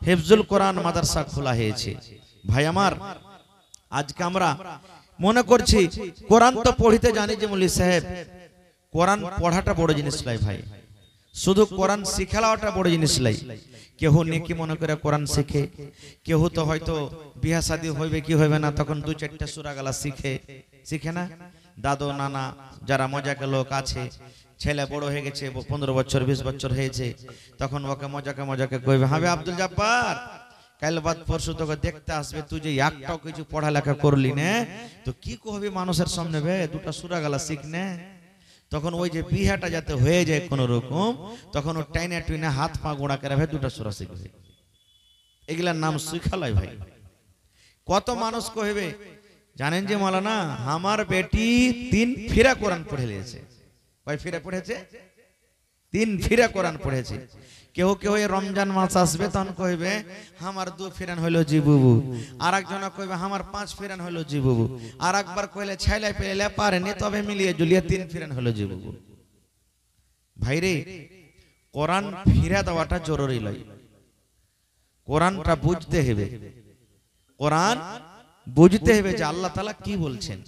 হিফজুল কোরআন মাদ্রাসা খোলা হয়েছে। ভাই আমার, আজকে আমরা মনে করছি কোরআন তো পড়িতে জানি যে মৌলভী সাহেব, কোরআন পড়াটা বড় জিনিস লাই ভাই, শুধু কোরআন শিখালাওটা বড় জিনিস লাই। কেহ নেকি মনে করে কোরআন শিখে, কেহ তো হয়তো বিয়া শাদী হইবে কি হইবে না তখন দু চারটা সূরা গালা শিখে না। দাদু নানা যারা মজাকে লোক আছে, ছেলে বড় হয়ে গেছে 15 বছর 20 বছর হয়েছে, তখন ওকে মজাকে কইবে, হবে আব্দুল জব্বার কাল বাদ পরশু তোকে দেখতে আসবে, তুই যে একটাও কিছু পড়ালেখা করলি না তো কি কহবি মানুষের সামনে, বে দুটা সূরা গালা শিখ না। তখন ওই যে বিহাটা যাতে হয়ে যায় কোন রকম, তখন ও টাইনা টুইনা হাত পা গোড়া করে ভাই দুটা সূরা শিখবে। এগুলার নাম শিখালয় ভাই। কত মানুষ কইবে জানেন যে মাওলানা আমার বেটি 3 ফিরা কোরআন পড়ে লিয়েছে। কয় ফিরা পড়েছে? 3 ফিরা কোরআন পড়েছে। কেউ এই রমজান মাস আসবে তখন কইবে আমার 2 ফিরান হইলো জি বুবু, আর একজন কইবে আমার 5 ফিরান হইলো জি বুবু, আর একবার কইলে ছেলে পেলে পারেনি তবে মিলিয়ে জুলিয়ে 3 ফিরান হইলো জি বুবু। ভাইরে, কোরআন ফিরা দেওয়াটা জরুরি লয়, কোরআনটা বুঝতে হবে। কোরআন বুঝতে হবে যে আল্লাহ তাআলা কি বলছেন।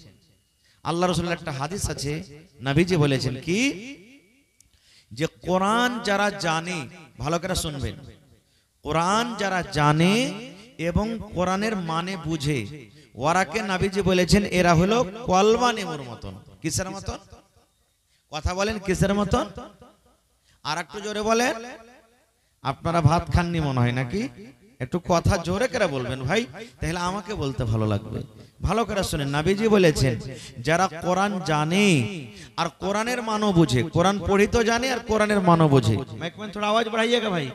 আল্লাহ রাসূলের একটা হাদিস আছে, নবীজি বলেছেন কি যে কোরআন যারা জানে, ভালো করে শুনবেন, কোরআন যারা জানে এবং কোরআনের মানে বুঝে ওরাকে নবীজি বলেছেন এরা হলো কলমা নেমুর মতন। কিসের মতন? কথা বলেন কিসের মতন? আর একটু জোরে বলেন। আপনারা ভাত খাননি মনে হয় নাকি? একটু কথা জোরে করে বলবেন ভাই, তাহলে আমাকে বলতে ভালো লাগবে। ভালো করে শুনেন, নবীজি বলেছেন যারা কোরআন জানে আর কোরআনের মানে বুঝে, কোরআন পড়িতে জানে আর কোরআনের মানে বুঝে, মাইক में थोड़ा आवाज बढ़ाइएगा ভাই।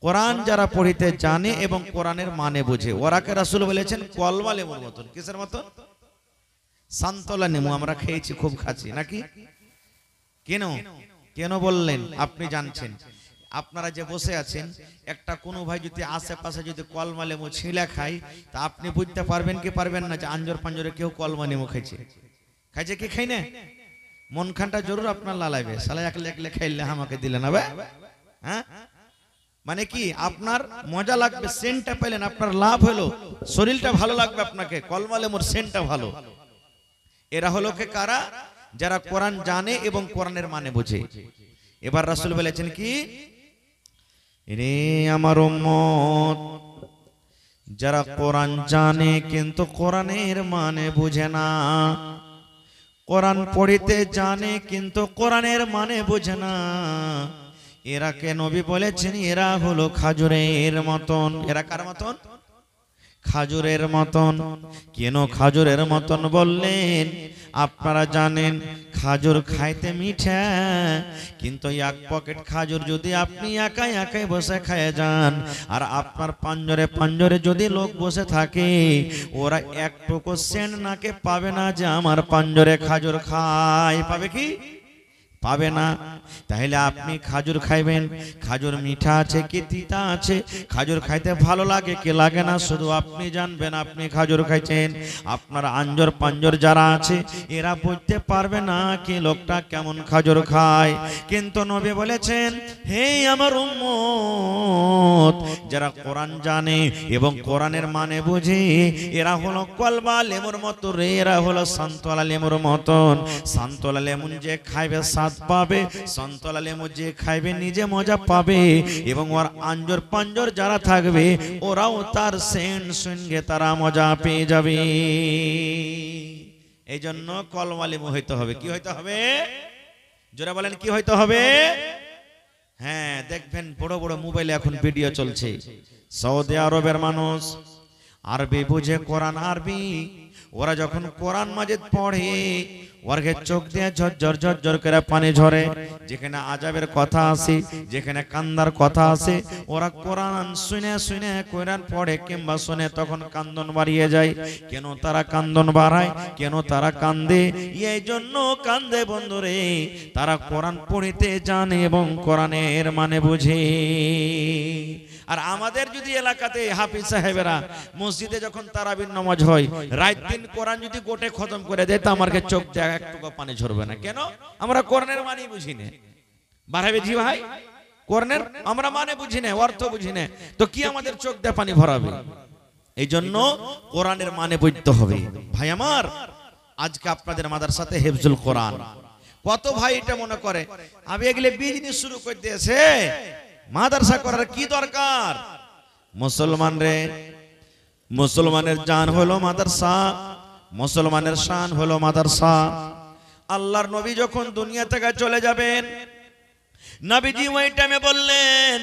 কোরআন যারা পড়িতে জানে এবং কোরআনের মানে বুঝে ওরাকে রাসূল বলেছেন কলমা লেবুর মতন। কিসের মতন? সান্তলা নেমু আমরা খেয়েছি, খুব খাচ্ছি নাকি? কেন বললেন আপনি জানছেন। আপনারা যে বসে আছেন, একটা কোনো ভাই যদি আশেপাশে যদি কলমা লেবু ছিলা খায় তা আপনি বুঝতে পারবেন কি পারবেন না যে আঞ্জর পাঞ্জরে কেউ কলমা লেবু খাইছে কি খাই না? মন খানটা জরুর আপনার লালাইবে, সালা একলে খাইলে আমাকে দিলে না ভাই। হ্যাঁ, মানে কি আপনার মজা লাগবে, সেন্টটা পেলেন, আপনার লাভ হলো, শরীরটা ভালো লাগবে আপনাকে, কলমা লেবুর সেন্টটা ভালো। এরা হলো কে কারা? যারা কোরআন জানে এবং কোরআনের মানে বুঝে। এবার রাসূল বলেছেন কি, রে আমার উম্মত যারা কোরআন জানে কিন্তু কোরআনের মানে বুঝে না, কোরআন পড়িতে জানে কিন্তু কোরআনের মানে বুঝে না, এরাকে নবী বলেছেন এরা হলো খাজুরের মতন। এরা কার মতন? খাজুরের মতন। কেন খাজুরের মতন বললেন? আপনারা জানেন খাজুর খাইতে মিঠা, কিন্তু এক পকেট খাজুর যদি আপনি একাই বসে খায় যান আর আপনার পাঞ্জরে যদি লোক বসে থাকে, ওরা একটুকু সেন্ট নাকে পাবে না যে আমার পাঞ্জরে খাজুর খায়। পাবে কি? পাবে না। তাহলে আপনি খাজুর খাইবেন, খাজুর মিঠা আছে কি তিতা আছে, খাজুর খাইতে ভালো লাগে কি লাগে না শুধু আপনি জানবেন আপনি খাজুর খাইছেন। আপনার আঞ্জর পাঞ্জর যারা আছে এরা বুঝতে পারবে না কি লোকটা কেমন খাজুর খায়। কিন্তু নবী বলেছেন হে আমার উম্মত যারা কোরআন জানে এবং কোরআনের মানে বুঝে এরা হলো কলমা লেমুর মতো রে, এরা হলো সান্তলা লেমুর মতন। সান্তলা লেমন যে খাইবে স্বাদ পাবে, সন্তলা লেবু যে খাইবে নিজে মজা পাবে, এবং ওর আঞ্জর পাঞ্জর যারা থাকবে ওরাও তার সেন্ট সঙ্গে তারা মজা পেয়ে যাবে। এই জন্য কলমা লেবু হইতে হবে। কি হইতে হবে? জোরে বলেন কি হইতে হবে? হ্যাঁ দেখবেন বড় বড় মোবাইলে এখন ভিডিও চলছে, সৌদি আরবের মানুষ আরবি বুঝে, কোরআন আরবি, ওরা যখন কোরআন মাজিদ পড়ে ওরকে চোখ দিয়ে ঝরঝর ঝরঝর করে পানি ঝরে, যেখানে আজাবের কথা আছে, যেখানে কান্দার কথা আছে, ওরা কোরআন শুনে শুনে কোরআন পড়ে কিংবা শুনে তখন কান্দন বাড়িয়ে যায়। কেন তারা কান্দন বাড়ায়, কেন তারা কান্দে? এই জন্য কান্দে বন্ধুরে, তারা কোরআন পড়িতে জানে এবং কোরআনের মানে বুঝে। আর আমাদের যদি এলাকাতে হাফিজ সাহেবেরা মসজিদে যখন তারাবির নামাজ হয়, রাত দিন কোরআন যদি গোটে খতম করে দেয়, তা আমাকে চোখ দিয়ে একটুকু পানি ঝরবে না। কেন? আমরা কোরআনের মানে বুঝি না। বাড়াবে জি ভাই, কোরআনের আমরা মানে বুঝি না, অর্থ বুঝি না, তো কি আমাদের চোখ দিয়ে পানি ভরাবে? এই জন্য কোরআনের মানে বুঝতে হবে। ভাই আমার, আজকে আপনাদের মাদ্রাসাতে হিফজুল কোরআন, কত ভাই এটা মনে করে আমি এগুলো বিজনেস শুরু করে দিয়েছে, মাদ্রাসা করার কি দরকার? মুসলমান রে, মুসলমানের জান হলো মাদ্রাসা, মুসলমানের শান হলো মাদ্রাসা। আল্লাহর নবী যখন দুনিয়া থেকে চলে যাবেন, নবীজি ওই টাইমে বললেন,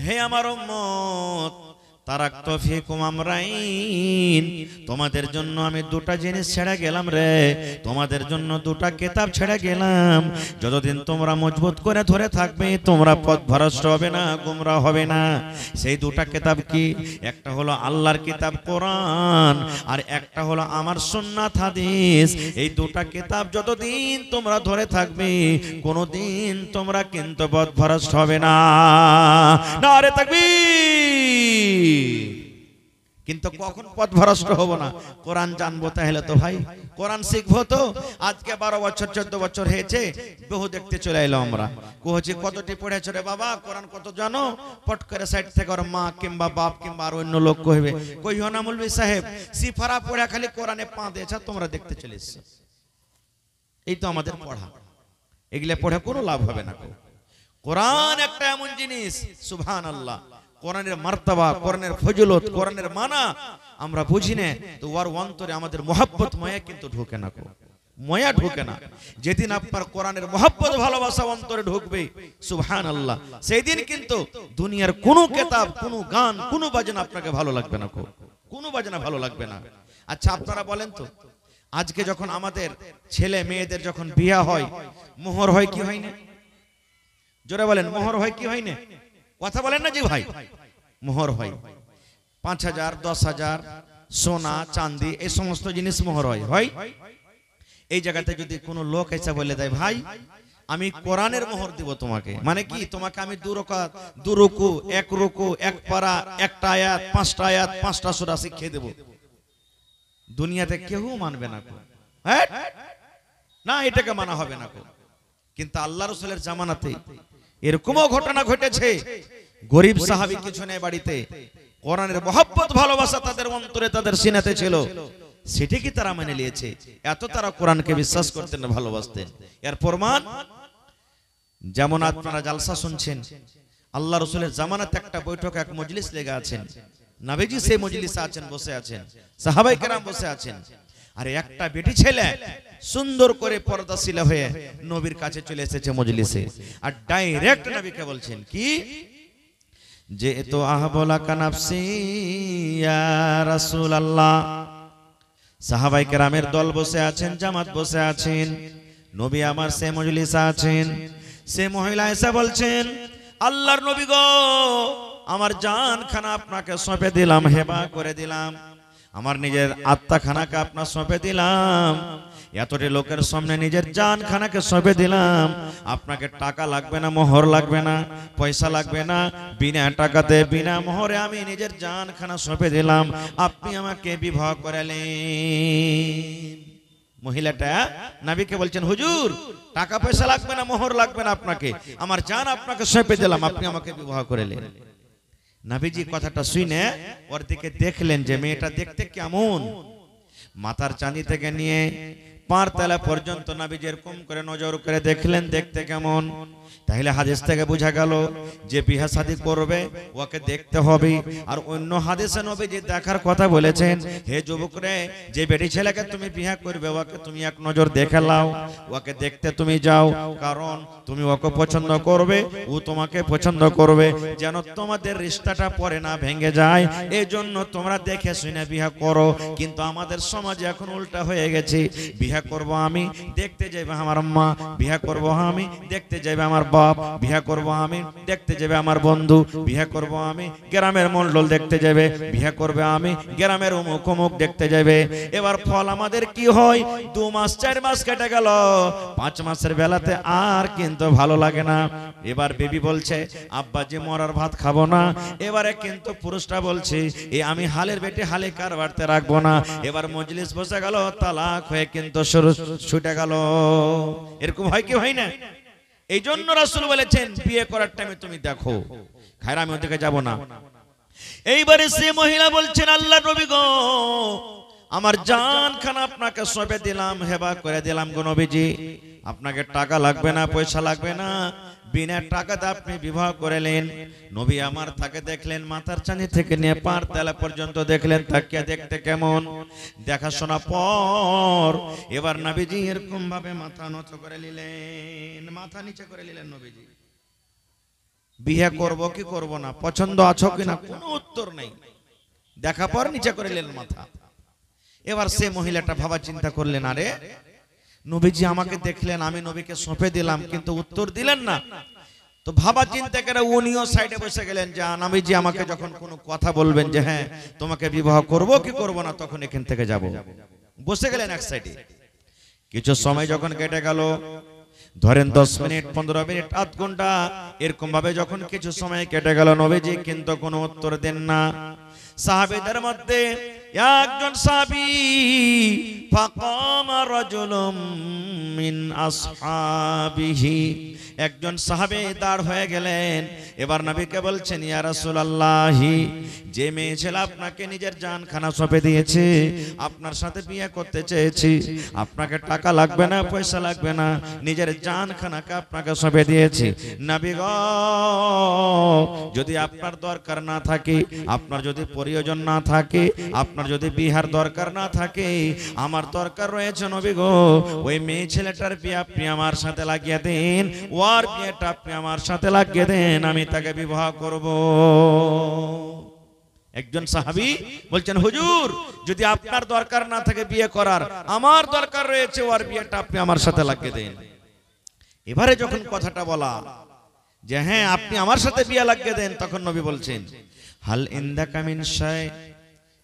হে আমার উম্মত, তারাকতু ফিকুম আমরাইন, তোমাদের জন্য আমি দুটা জিনিস ছেড়ে গেলাম রে, তোমাদের জন্য দুটা কিতাব ছেড়ে গেলাম। যতদিন তোমরা মজবুত করে ধরে থাকবে, তোমরা পথভ্রষ্ট হবে না, গোমরা হবে না। সেই দুটা কিতাব কি? একটা হলো আল্লাহর কিতাব কোরআন, আর একটা হলো আমার সুন্নাত হাদিস। এই দুটা কিতাব যতদিন তোমরা ধরে থাকবে, কোনোদিন তোমরা কিন্তু পথভ্রষ্ট হবে না। নারে তাকবীর। কিন্তু কখন পথভ্রষ্ট হব না? কোরআন জানবো, তাহলে তো ভাই কোরআন শিখবো। তো আজকে 12 বছর 14 বছর হয়েছে, বহু দেখতে চলে এলো আমরা, কোহছি কতটি পড়েছো রে বাবা, কোরআন কত জানো? পট করে সাইড থেকে ওর মা কিংবা বাপ কিংবা আর অন্য লোক কইবে, কইও না মৌলভী সাহেব, সিফারা পড়া খালি কোরআনে পা দিয়েছে, তোমরা দেখতে চলে এসছো। এই তো আমাদের পড়া, এগুলা পড়ে কোনো লাভ হবে না। কোরআন একটা এমন জিনিস, সুবহানাল্লাহ, কোরআনের মার্তাবা, কোরআনের ফজিলত, কোরআনের মানা আমরা বুঝি না, তো ওর অন্তরে আমাদের মোহাব্বত মায়া কিন্তু ঢোকে না, মায়া ঢোকে না। যেদিন আপনার কোরআনের মোহাব্বত ভালোবাসা অন্তরে ঢুকবে, সুবহানাল্লাহ, সেই দিন কিন্তু দুনিয়ার কোনো কিতাব, কোনো গান, কোনো বাজনা আপনাকে ভালো লাগবে না, কোনো বাজনা ভালো লাগবে না। আচ্ছা আপনারা বলেন তো, আজকে যখন আমাদের ছেলে মেয়েদের যখন বিয়া হয়, মোহর হয় কি হয় না? জোরে বলেন, মোহর হয় কি হয় না? কথা বলেন না জি ভাই। মোহর হয় 5,000 10,000 সোনা চাঁদি, এই সমস্ত জিনিস মোহর হয়। এই জায়গাতে যদি কোনো লোক এসে বলে দেয়, ভাই আমি কোরআনের মোহর দিব তোমাকে, মানে কি? তোমাকে আমি 2 রাকাত 2 রুকু 1 রুকু 1 পারা 1টা আয়াত 5টা আয়াত 5টা সূরা শিখিয়ে দেব, দুনিয়াতে কেউ মানবে না, হ্যাঁ না, এটাকে মানা হবে না। কিন্তু আল্লাহ রাসূলের জামানাতে এরকমও ঘটনা ঘটেছে, গরিব সাহাবী কিছু নেই বাড়িতে, কোরআনের মহব্বত ভালোবাসা তাদের অন্তরে, তাদের সিনাতে ছিল, সেটা কি তারা মেনে নিয়েছে। এত তারা কোরআনকে বিশ্বাস করতেন, ভালোবাসতেন। এর প্রমাণ, যেমন আপনারা জালসা শুনছেন, আল্লাহ রাসূলের জামানাতে একটা বৈঠক, এক মজলিস লেগে আছেন, নবীজি সেই মজলিসে আছেন, বসে আছেন, সাহাবায়ে কেরাম বসে আছেন, আর একটা বেটি ছেলে সুন্দর করে পর্দাশীলা হয়ে নবীর কাছে চলে এসেছে মজলিসে, আর ডাইরেক্ট নবীকে বলছেন কি, যে তো আহবলা কানাফসি ইয়া রাসূলুল্লাহ। সাহাবায়ে কেরামের দল বসে আছেন, জামাত বসে আছেন, নবী আমার সে মজলিসে আছেন। সে মহিলা এসে বলছেন, আল্লাহর নবী গো, আমার জান খানা আপনাকে সঁপে দিলাম, হেবা করে দিলাম, আমার নিজের আত্মা খানাকে আপনার সঁপে দিলাম, এতটি লোকের সামনে নিজের জান খানাকে সঁপে দিলাম, আপনাকে টাকা লাগবে না, মোহর লাগবে না, পয়সা লাগবে না, বিনা টাকাতে বিনা মোহরে আমি নিজের জান খানা সঁপে দিলাম, আপনি আমাকে বিবাহ করালেন। মহিলাটা নবীকে বলছেন, হুজুর টাকা পয়সা লাগবে না, মোহর লাগবে না, আপনাকে আমার জান আপনাকে সঁপে দিলাম, আপনি আমাকে বিবাহ করালেন। নবীজি কথাটা শুনে ওর দিকে দেখলেন যে মেয়েটা দেখতে কেমন, মাথার চাঁদি থেকে নিয়ে পার তলা পর্যন্ত নবীজি এরকম করে নজর করে দেখলেন, দেখতে কেমন? তাহলে হাদিস থেকে বোঝা গেল যে বিয়ে শাদী করবে ওকে দেখতে হবে। আর অন্য হাদিসে নবীজি দেখার কথা বলেছেন, হে যুবকরে, যে বেটি ছেলেকে তুমি বিয়ে করবে ওকে তুমি এক নজর দেখে নাও, ওকে দেখতে তুমি যাও, কারণ তুমি ওকে পছন্দ করবে, ও তোমাকে পছন্দ করবে, যেন তোমাদের রিশতাটা পরে না ভেঙে যায়, এই জন্য তোমরা দেখে শুনে বিয়ে করো। কিন্তু আমাদের সমাজে এখন উল্টা হয়ে গেছে, বিয়ে করব আমি, দেখতে যাবে আমার মা, বিয়ে করব আমি, দেখতে যাবে আমার বাপ, বিয়ে করব আমি, দেখতে যাবে আমার বন্ধু, বিয়ে করব আমি, গ্রামের মন্ডল দেখতে যাবে, বিয়ে করবে আমি, গ্রামের অমুক অমুক দেখতে যাবে। এবার ফল আমাদের কি হয়? 2 মাস 4 মাস কেটে গেল, 5 মাসের বেলাতে আর কিন্তু ভালো লাগে না। এবার বেবি বলছে আব্বাজি মরার ভাত খাবো না। এবারে কিন্তু পুরুষটা বলছে এ আমি হালের বেটে হালে কার বাড়তে রাখবো না। এবার মজলিস বসে গেল, তালাক হয়ে কিন্তু ছুটে গেল। এরকম হয় কি হয় না? এই জন্য রাসূল বলেছেন বিয়ে করার টাইমে তুমি দেখো। খায়র আমি ওদিকে যাব না। এইবারে সে মহিলা বলছেন, আল্লাহ নবী গো, আমার জান খানা আপনাকে সঁপে দিলাম, হেবা করে দিলাম গো নবীজি, আপনাকে টাকা লাগবে না, পয়সা লাগবে না, বিনা টাকাতে আপনি বিবাহ করলেন। নবী আমার তাকে দেখলেন, মাথার চাঁদি থেকে নিয়ে পার তলা পর্যন্ত দেখলেন, তাকিয়ে দেখতে কেমন? দেখাশোনা পর এবার নবীজি এরকম ভাবে মাথা নত করে নিলেন, মাথা নিচে করে নিলেন। নবীজি বিয়ে করব কি করব না, পছন্দ আছো কিনা, কোনো উত্তর নেই। দেখা পর নিচে করে নিলেন মাথা। এবার সে মহিলাটা ভাবা চিন্তা করলেন, আরে নবীজি আমাকে দেখলেন, আমি নবীকে সঁপে দিলাম, কিন্তু উত্তর দিলেন না। তো ভাবা চিন্তা করে উনিও সাইডে বসে গেলেন, যে নবীজি আমাকে যখন কোনো কথা বলবেন যে হ্যাঁ তোমাকে বিবাহ করব কি করব না, তখন এখান থেকে যাব। বসে গেলেন এক সাইডে। কিছু সময় যখন কেটে গেল, ধরেন 10 মিনিট, 15 মিনিট, আধ ঘন্টা, এরকম ভাবে যখন কিছু সময় কেটে গেল, নবীজি কিন্তু কোনো উত্তর দেন না। সাহাবীদের মধ্যে একজন সাহাবী, ফাকামা রাজুলুম মিন আসহাবিহি, একজন সাহাবী দাঁড় হয়ে গেলেন। এবার নবীকে বলছেন, ইয়া রাসূলুল্লাহি, যে মেয়ে ছেলে আপনাকে নিজের জানখানা সঁপে দিয়েছে, আপনার সাথে বিয়ে করতে চেয়েছি, আপনাকে টাকা লাগবে না, পয়সা লাগবে না, নিজের জানখানাকে আপনাকে সঁপে দিয়েছি। নবী গো, যদি আপনার দরকার না থাকে, আপনার যদি প্রয়োজন না থাকে, আপনার যদি বিহার দরকার না থাকে, আমার দরকার রয়েছে নবী গো, ওই মেয়ে ছেলেটার বিয়ে আপনি আমার সাথে লাগিয়ে দেন, ওর বিয়েটা আপনি আমার সাথে লাগিয়ে দেন, আমি তাকে বিবাহ করব। একজন সাহাবী বলছেন, হুজুর, যদি আপনার দরকার না থাকে বিয়ে করার, আমার দরকার রয়েছে, ওর বিয়েটা আপনি আমার সাথে লাগিয়ে দেন। এবারে যখন কথাটা বলা যে হ্যাঁ আপনি আমার সাথে বিয়ে লাগিয়ে দেন, তখন নবী বলছেন, হাল ইনদাকা মিন শাই,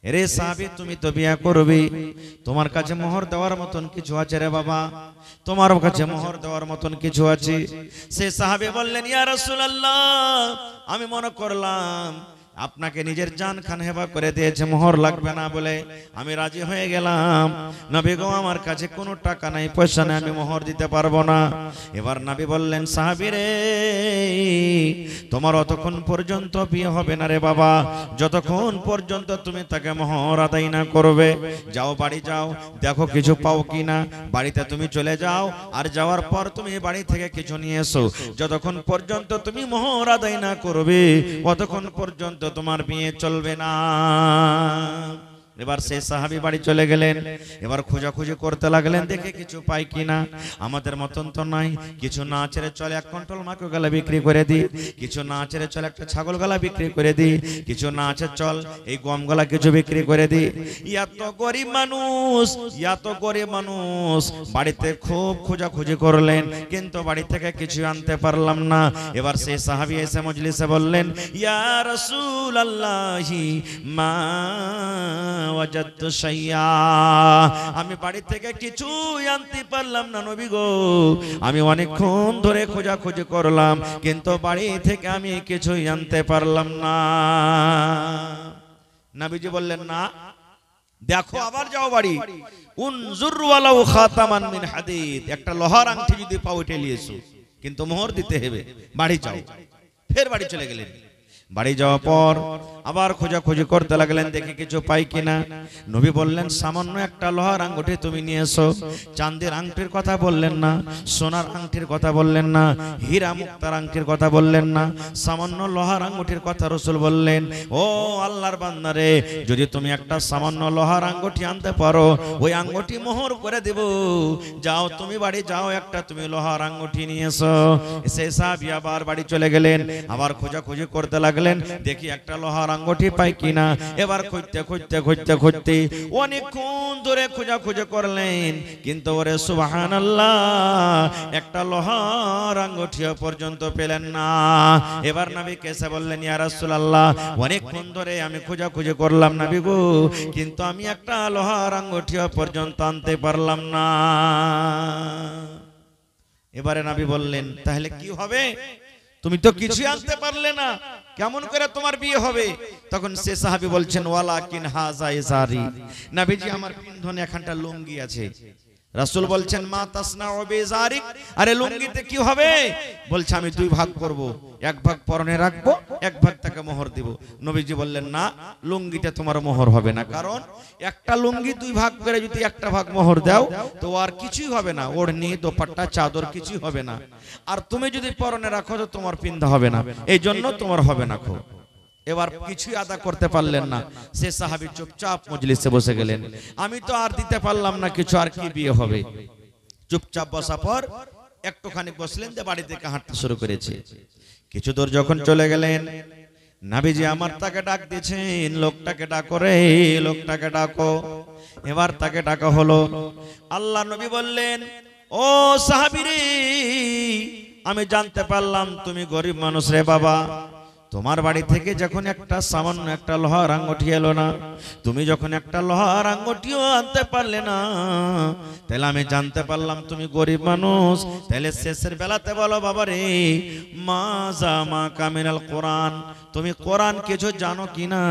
রে সাহাবী, তুমি তো বিয়ে করবে, তোমার কাছে মোহর দেওয়ার মতন কিছু আছে রে বাবা, তোমার কাছে মোহর দেওয়ার মতন কিছু আছে? সে সাহাবী বললেন, ইয়া রাসূলুল্লাহ, আমি মনে করলাম আপনাকে নিজের জান খান হেবা করে দিয়েছে, মোহর লাগবে না বলে আমি রাজি হয়ে গেলাম। নবী গো, আমার কাছে কোনো টাকা নাই, পয়সা নাই, আমি মোহর দিতে পারবো না। এবার নবী বললেন, সাহাবী রে, তোমার অতক্ষণ পর্যন্ত বিয়ে হবে না রে বাবা, যতক্ষণ পর্যন্ত তুমি তাকে মোহর আদায় না করবে। যাও, বাড়ি যাও, দেখো কিছু পাও কিনা, বাড়িতে তুমি চলে যাও, আর যাওয়ার পর তুমি বাড়ি থেকে কিছু নিয়ে এসো। যতক্ষণ পর্যন্ত তুমি মোহর আদায় না করবে, ততক্ষণ পর্যন্ত তোমার বিয়ে চলবে না। এবার সেই সাহাবী বাড়ি চলে গেলেন। এবার খোঁজাখুঁজি করতে লাগলেন, দেখে কিছু পাই কিনা। আমাদের মতন তো নাই, কিছু না ছেড়ে চলে এক কুইন্টাল মাকে গলা বিক্রি করে দিই, কিছু না ছেড়ে চলে একটা ছাগল গলা বিক্রি করে দিই, কিছু না আছে চল এই গম গলা কিছু বিক্রি করে দিই। এত গরিব মানুষ, এত গরিব মানুষ, বাড়িতে খুব খোঁজাখুঁজি করলেন, কিন্তু বাড়ি থেকে কিছু আনতে পারলাম না। এবার সেই সাহাবী এসে মজলিসে বললেন, ইয়া রাসূলুল্লাহি মা ওয়াজাদতু শাইয়া, আমি বাড়ি থেকে কিছু আনতে পারলাম না নবী গো, আমি অনেকক্ষণ ধরে খোঁজাখুঁজি করলাম, কিন্তু বাড়ি থেকে আমি কিছুই আনতে পারলাম না। নবীজি বললেন, না দেখো, আবার যাও বাড়ি, উনজুর ওয়ালাউ খাতামান মিন হাদিদ, একটা লোহার আংটি যদি পাও এটা নিয়ে এসো, কিন্তু মোহর দিতে হবে, বাড়ি যাও। ফের বাড়ি চলে গেলেন। বাড়ি যাওয়ার পর আবার খোঁজাখুঁজি করতে লাগলেন, দেখি কিছু পাই কিনা। নবী বললেন, সামান্য একটা লোহার আঙ্গুঠি তুমি নিয়ে এসো। চাঁদের আংটির কথা বললেন না, সোনার আংটির কথা বললেন না, হীরা মুক্তার আংটির কথা বললেন না, সামান্য লোহার আঙ্গুঠির কথা রাসূল বললেন। ও আল্লাহর বান্দারে, যদি তুমি একটা সামান্য লোহার আঙ্গুঠি আনতে পারো, ওই আঙ্গুঠি মোহর করে দেব। যাও তুমি বাড়ি যাও, একটা তুমি লোহার আঙ্গুঠি নিয়ে এসো। সেই সাহাবী আবার বাড়ি চলে গেলেন, আবার খোঁজাখুঁজি করতে লাগলেন, দেখি একটা লোহার আঙ্গুঠি পাই কিনা। এবার খুঁজতে খুঁজতে খুঁজতে খুঁজতে অনেকক্ষণ ধরে খোঁজাখুঁজি করলেন, কিন্তু ওরে সুবহানাল্লাহ, একটা লোহার আঙ্গুঠিও পর্যন্ত পেলেন না। এবার নবী কেসে বললেন, ইয়া রাসূলুল্লাহ, অনেকক্ষণ ধরে আমি খোঁজাখুঁজি করলাম নবী গো, কিন্তু আমি একটা লোহার আঙ্গুঠিও পর্যন্ত আনতে পারলাম না। এবারে নবী বললেন, তাহলে কি হবে? তুমি তো কিছু আনতে পারলে না, কেমন করে তোমার বিয়ে হবে? তখন সে সাহাবী বলছেন, ওয়ালাকিন হাযা ইজারি, নবীজি আমার পিন্ধনে এখানটা লুঙ্গি আছে। রাসূল বলছেন, মা তাসনাউ বিজারিক, আরে লুঙ্গিতে কি হবে? বলছে, আমি দুই ভাগ করব, এক ভাগ পরনে রাখবো, এক ভাগ তাকে মোহর দিব। নবীজি বললেন, না, লুঙ্গিটা তোমার মোহর হবে না, কারণ একটা লুঙ্গি দুই ভাগ করে যদি একটা ভাগ মোহর দাও তো আর কিছুই হবে না, ওড়নি দোপাট্টা চাদর কিছুই হবে না। আর তুমি যদি পরনে রাখো তো তোমার পিন্ধা হবে না, এই জন্য তোমার হবে না। এবার কিছুই আদা করতে পারলেন না, সে সাহাবী চুপচাপ মজলিসে বসে গেলেন। আমি তো আর দিতে পারলাম না কিছু, আর কি বিয়ে হবে? চুপচাপ বসা পর একটুখানি বসলেন, যে বাড়ি থেকে হাঁটতে শুরু করেছে। কিছু দূর যখন চলে গেলেন, নবীজি আমার তাকে ডাক দিয়েছেন, লোকটাকে ডাকো রে, লোকটাকে ডাকো। এবার তাকে ডাকা হলো। আল্লাহ নবী বললেন, ও সাহাবী রে, আমি জানতে পারলাম তুমি গরিব মানুষ রে বাবা। তোমার বাড়ি থেকে যখন একটা সামান্য একটা লোহার আঙ্গুঠি এলো না, তুমি যখন একটা লোহার আঙ্গুঠিও আনতে পারলে না, তাহলে আমি জানতে পারলাম তুমি গরিব মানুষ। তাহলে শেষের বেলাতে বলো, বাবা রে, মাজা মা কামিনাল কোরআন, তুমি কোরআন কিছু জানো কিনা?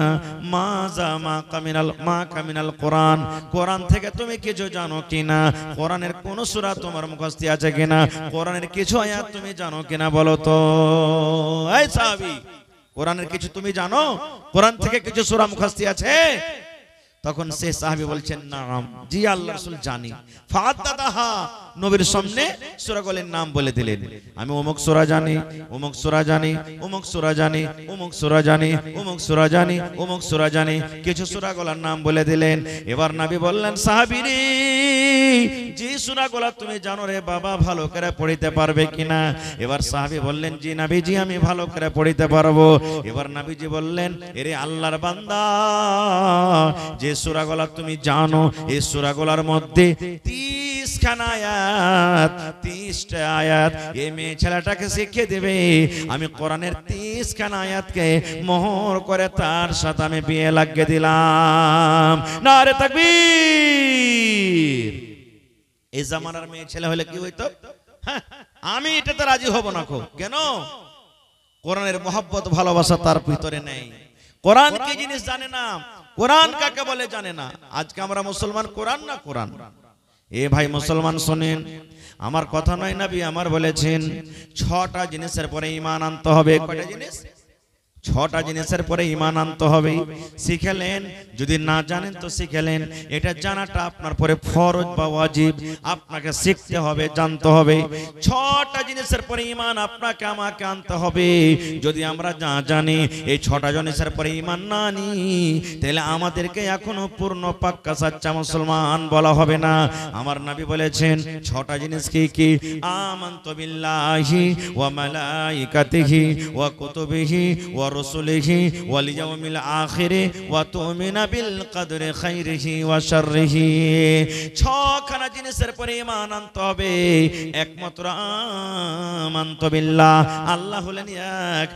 মাজা মা কামিনাল কোরআন, কোরআন থেকে তুমি কিছু জানো কিনা? কোরআনের কোন সূরা তোমার মুখস্থ আছে কিনা? কোরআনের কিছু আয়াত তুমি জানো কিনা বলো তো। এই সাহাবী, কোরআনের কিছু তুমি জানো? কোরআন থেকে কিছু সূরা মুখস্থ আছে? তখন সে সাহাবী বলছেন, নাম, জি আল্লাহর রাসূল জানি। ফাদাদাহা, নবীর সামনে সূরাগুলোর নাম বলে দিলেন। আমি অমুক সূরা জানি, অমুক সূরা জানি, অমুক সূরা জানি, অমুক সূরা জানি, অমুক সূরা জানি, অমুক সূরা জানি, কিছু সূরাগুলোর নাম বলে দিলেন। এবার নবী বললেন, সাহাবী রে, যে সূরাগুলো তুমি জানো রে বাবা, ভালো করে পড়িতে পারবে কিনা? এবার সাহাবী বললেন, জি নবীজি, আমি ভালো করে পড়িতে পারবো। এবার নবীজি বললেন, এরে আল্লাহর বান্দা, যে সূরাগুলো তুমি জানো, এই সূরাগুলোর মধ্যে 30 খানা আয়াত, 30টা আয়াত এই মেয়ে ছেলেটাকে শিখিয়ে দেবে। আমি কোরআনের 30 খানা আয়াতকে মোহর করে তার সাথে আমি বিয়ে লাগিয়ে দিলাম। নারে তাকবীর। এই জামানার মেয়ে ছেলে হলে কি হইতো? আমি এটাতে রাজি হব না। কেন? কোরআনের মহব্বত ভালোবাসা তার ভিতরে নেই। কোরআন কি জিনিস জানে না, কোরআন কাকে বলে জানে না। আজকে আমরা মুসলমান কোরআন না কোরআন। এ ভাই মুসলমান শুনেন, আমার কথা নয়, নবী আমার বলেছেন 6টা জিনিসের পরে ঈমান আনতে হবে। কয়টা জিনিস? 6টা জিনিসের পরে ঈমান আনতে হবে। শিখেলেন, যদি না জানেন তো শিখেলেন। এটা জানাটা আপনার পরে ফরজ বা ওয়াজিব, আপনাকে শিখতে হবে, জানতে হবে। 6টা জিনিসের পরে ঈমান আপনাকে আমাকে আনতে হবে। যদি আমরা না জানি, এই 6টা জিনিসের পরে ঈমান না আনি, তাহলে আমাদেরকে এখনো পূর্ণ পাক্কা সাচ্চা মুসলমান বলা হবে না। আমার নবী বলেছেন 6টা জিনিস কি কি? আমানতু বিল্লাহি ওয়া মালাইকাতিহি ওয়া কুতুবিহি ওয়া রাসূলিহি ওয়াল ইয়াউমিল আখিরি ওয়া তুমিনা বিল কদরি খাইরিহি ওয়া শাররিহি। 6খানা জিনিসের পরে ঈমান আনতে হবে। একমাত্র আমানতু বিল্লাহ, আল্লাহ হলেন এক,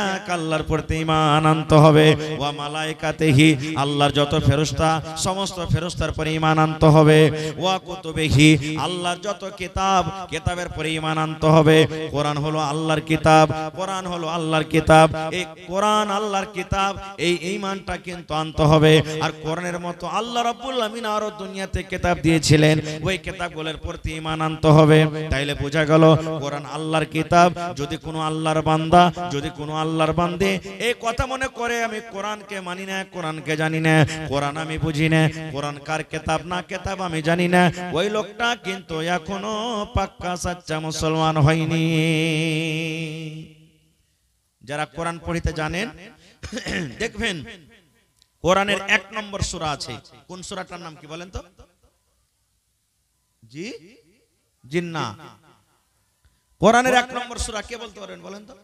এক আল্লাহর প্রতি ঈমান আনতে হবে। ওয়া মালাইকাতিহি, আল্লাহর যত ফেরেশতা সমস্ত ফেরেশতার পরে ঈমান আনতে হবে। ওয়া কুতুবিহি, আল্লাহর যত কিতাব কিতাবের পরে ঈমান আনতে হবে। কোরআন হলো আল্লাহর কিতাব, কোরআন হলো আল্লাহর কিতাব। এই কোরআন আল্লাহর কিতাব, এই ঈমানটা কিন্তু আনতে হবে। আর কোরআনের মতো আল্লাহ রাব্বুল আমিন আরো দুনিয়াতে কিতাব দিয়েছিলেন, ওই কিতাবগুলোর প্রতি ঈমান আনতে হবে। তাইলে বোঝা গেল কোরআন আল্লাহর কিতাব। যদি কোনো আল্লাহর বান্দা, যদি কোনো আল্লাহর বান্দে এই কথা মনে করে আমি কোরআনকে মানি না, কোরআনকে জানি না, কোরআন আমি বুঝি না, কোরআন কার কিতাব না কিতাব আমি জানি না, ওই লোকটা কিন্তু এখনো পাক্কা সাচ্চা মুসলমান হয়নি। যারা কোরআন পড়িতে জানেন দেখবেন কোরআনের 1 নম্বর সূরা আছে। কোন সূরাটার নাম কি বলেন তো? জি জিন্নাহ। কোরআনের 1 নম্বর সূরা কে বলতে পারেন বলেন তো?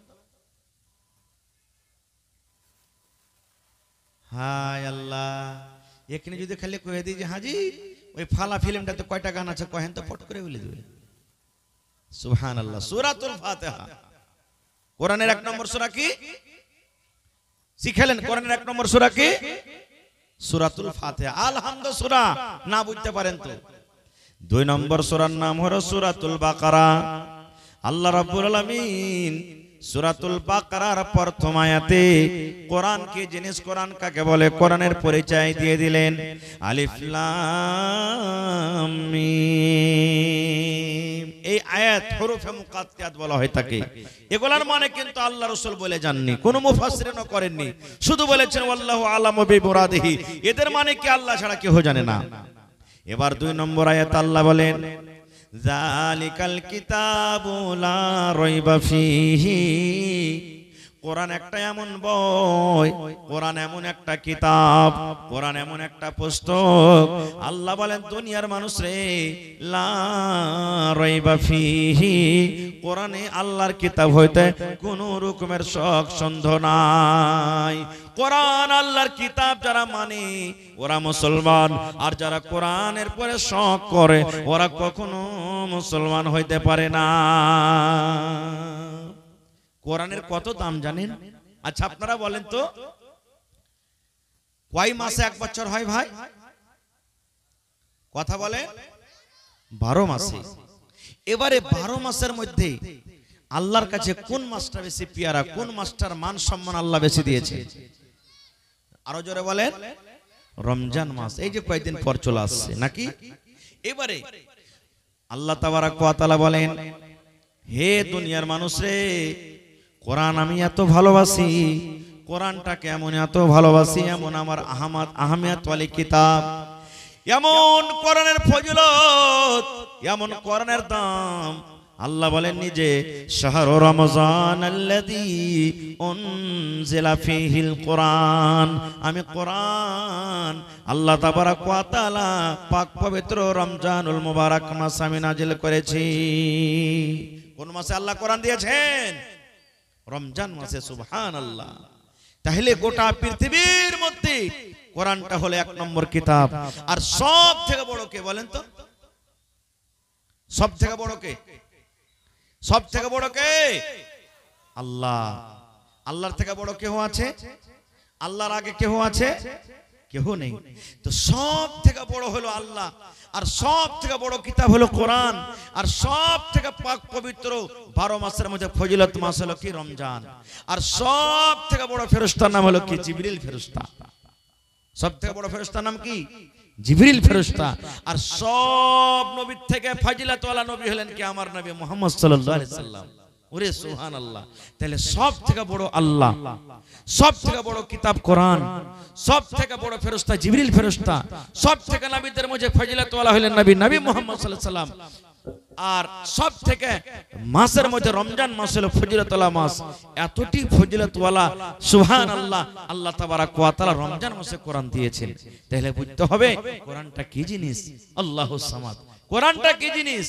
হায় আল্লাহ, এখানে যদি খালি কয়ে দিই যে হাজি ওই ফালা ফিল্মটাতে কয়টা গান আছে কহেন তো, ফট করে বলে দেবে। সুবহানাল্লাহ। সূরাতুল ফাতিহা কোরআনের 1 নম্বর সূরা কি শিখালেন? কোরআনের 1 নম্বর সূরা কি? সূরাতুল ফাতিহা। আলহামদু সূরা না বুঝতে পারেন তো 2 নম্বর সূরার নাম হলো সূরাতুল বাকারা। আল্লাহ রাব্বুল আলামিন সূরাতুল বাকারার প্রথম আয়াতে কোরআন কি জিনিস, কোরআন কাকে বলে, কোরআনের পরিচয় দিয়ে দিলেন। আলিফ লাম মিম, এই আয়াত হরফে মুকাত্তাত বলা হয় থাকে। এগুলার মানে কিন্তু আল্লাহ রাসূল বলে যাননি, কোন মুফাসসিরও করেননি, শুধু বলেছেন আল্লাহু আলামু বিমুরাদিহি। এদের মানে কি আল্লাহ ছাড়া কেউ জানে না। এবার 2 নম্বর আয়াত আল্লাহ বলেন যালিকাল কিতাবু লা রাইবা ফীহি। কোরআন একটা এমন বই, কোরআন এমন একটা কিতাব, কোরআন এমন একটা পুস্তক, আল্লাহ বলেন দুনিয়ার মানুষ রে লা রাইবা ফীহি, কোরআনে আল্লাহর কিতাব হইতে কোন রকমের শক সন্দেহ নাই। কোরআন আল্লাহর কিতাব যারা মানে ওরা মুসলমান, আর যারা কোরআনের পরে শক করে ওরা কখনো মুসলমান হইতে পারে না। কোরআনের কত দাম জানেন? আচ্ছা আপনারা বলেন তো কয় মাসে 1 বছর হয় ভাই? কথা বলেন 12 মাসে। এবারে 12 মাসের মধ্যে আল্লাহর কাছে কোন মাসটা বেশি পিয়ারা, কোন মাসটার মান সম্মান আল্লাহ বেশি দিয়েছে? আরো জোরে বলেন রমজান মাস। এই যে কয়েকদিন পর চলে আসছে নাকি? এবারে আল্লাহ তাবারাক ওয়া তাআলা বলেন হে দুনিয়ার মানুষ রে, কোরআন আমি এত ভালোবাসি, কোরআনটাকে এমন এত ভালোবাসি, এমন আমার আহমিয়ত ওয়ালি কিতাব, এমন কোরআনের ফজিলত, এমন কোরআনের দাম। আল্লাহ বলেন নিজে শাহরু রমজান আল্লাযী উনজিলা ফীহিল কোরআন, আমি কোরআন আল্লাহ তাবারাক ওয়া তাআলা পাক পবিত্র রমজানুল মুবারক মাসে আমি নাজিল করেছি। কোন মাসে আল্লাহ কোরআন দিয়েছেন? রমজান মাসে। সুবহানাল্লাহ। তাহলে গোটা পৃথিবীর মধ্যে কোরআনটা হলো 1 নম্বর কিতাব। আর সব থেকে বড় কে বলেন তো? সব থেকে বড় কে? সব থেকে বড় কে? আল্লাহ। আল্লাহর থেকে বড় কেউ আছে? আল্লাহর আগে কেউ আছে? কেউ নেই। তো সব থেকে বড় হলো আল্লাহ, আর সব থেকে বড় কিতাব হলো কোরআন, আর সব থেকে পাক পবিত্র 12 মাসের মধ্যে ফজিলত মাস হলো কি? রমজান। আর সব থেকে বড় ফেরেশতার নাম হলো কি? জিবরিল ফেরেশতা। সব থেকে বড় ফেরেশতার নাম কি? জিবরিল ফেরেশতা। আর সব নবীর থেকে ফজিলত ওয়ালা নবী হলেন কি? আমার নবী মুহাম্মদ সাল্লাল্লাহু আলাইহি সাল্লাম। ওরে সুবহানাল্লাহ। তাহলে সব থেকে বড় আল্লাহ, সব থেকে বড় কিতাব কোরআন, সব থেকে বড় ফেরেশতা জিবরিল ফেরেশতা, সব থেকে নবীদের মধ্যে ফজিলত ওয়ালা হলেন নবী মুহাম্মদ সাল্লাল্লাহু আলাইহি সাল্লাম। আর সব থেকে মাসের মধ্যে রমজান মাস হলো ফজিলত ওয়ালা মাস। এতটি ফজিলত ওয়ালা সুবহানাল্লাহ, আল্লাহ তাবারাক ওয়া তাআলা রমজান মাসে কোরআন দিয়েছেন। তাহলে বুঝতে হবে কোরআনটা কি জিনিস। আল্লাহুস সামাদ। কোরআনটা কি জিনিস?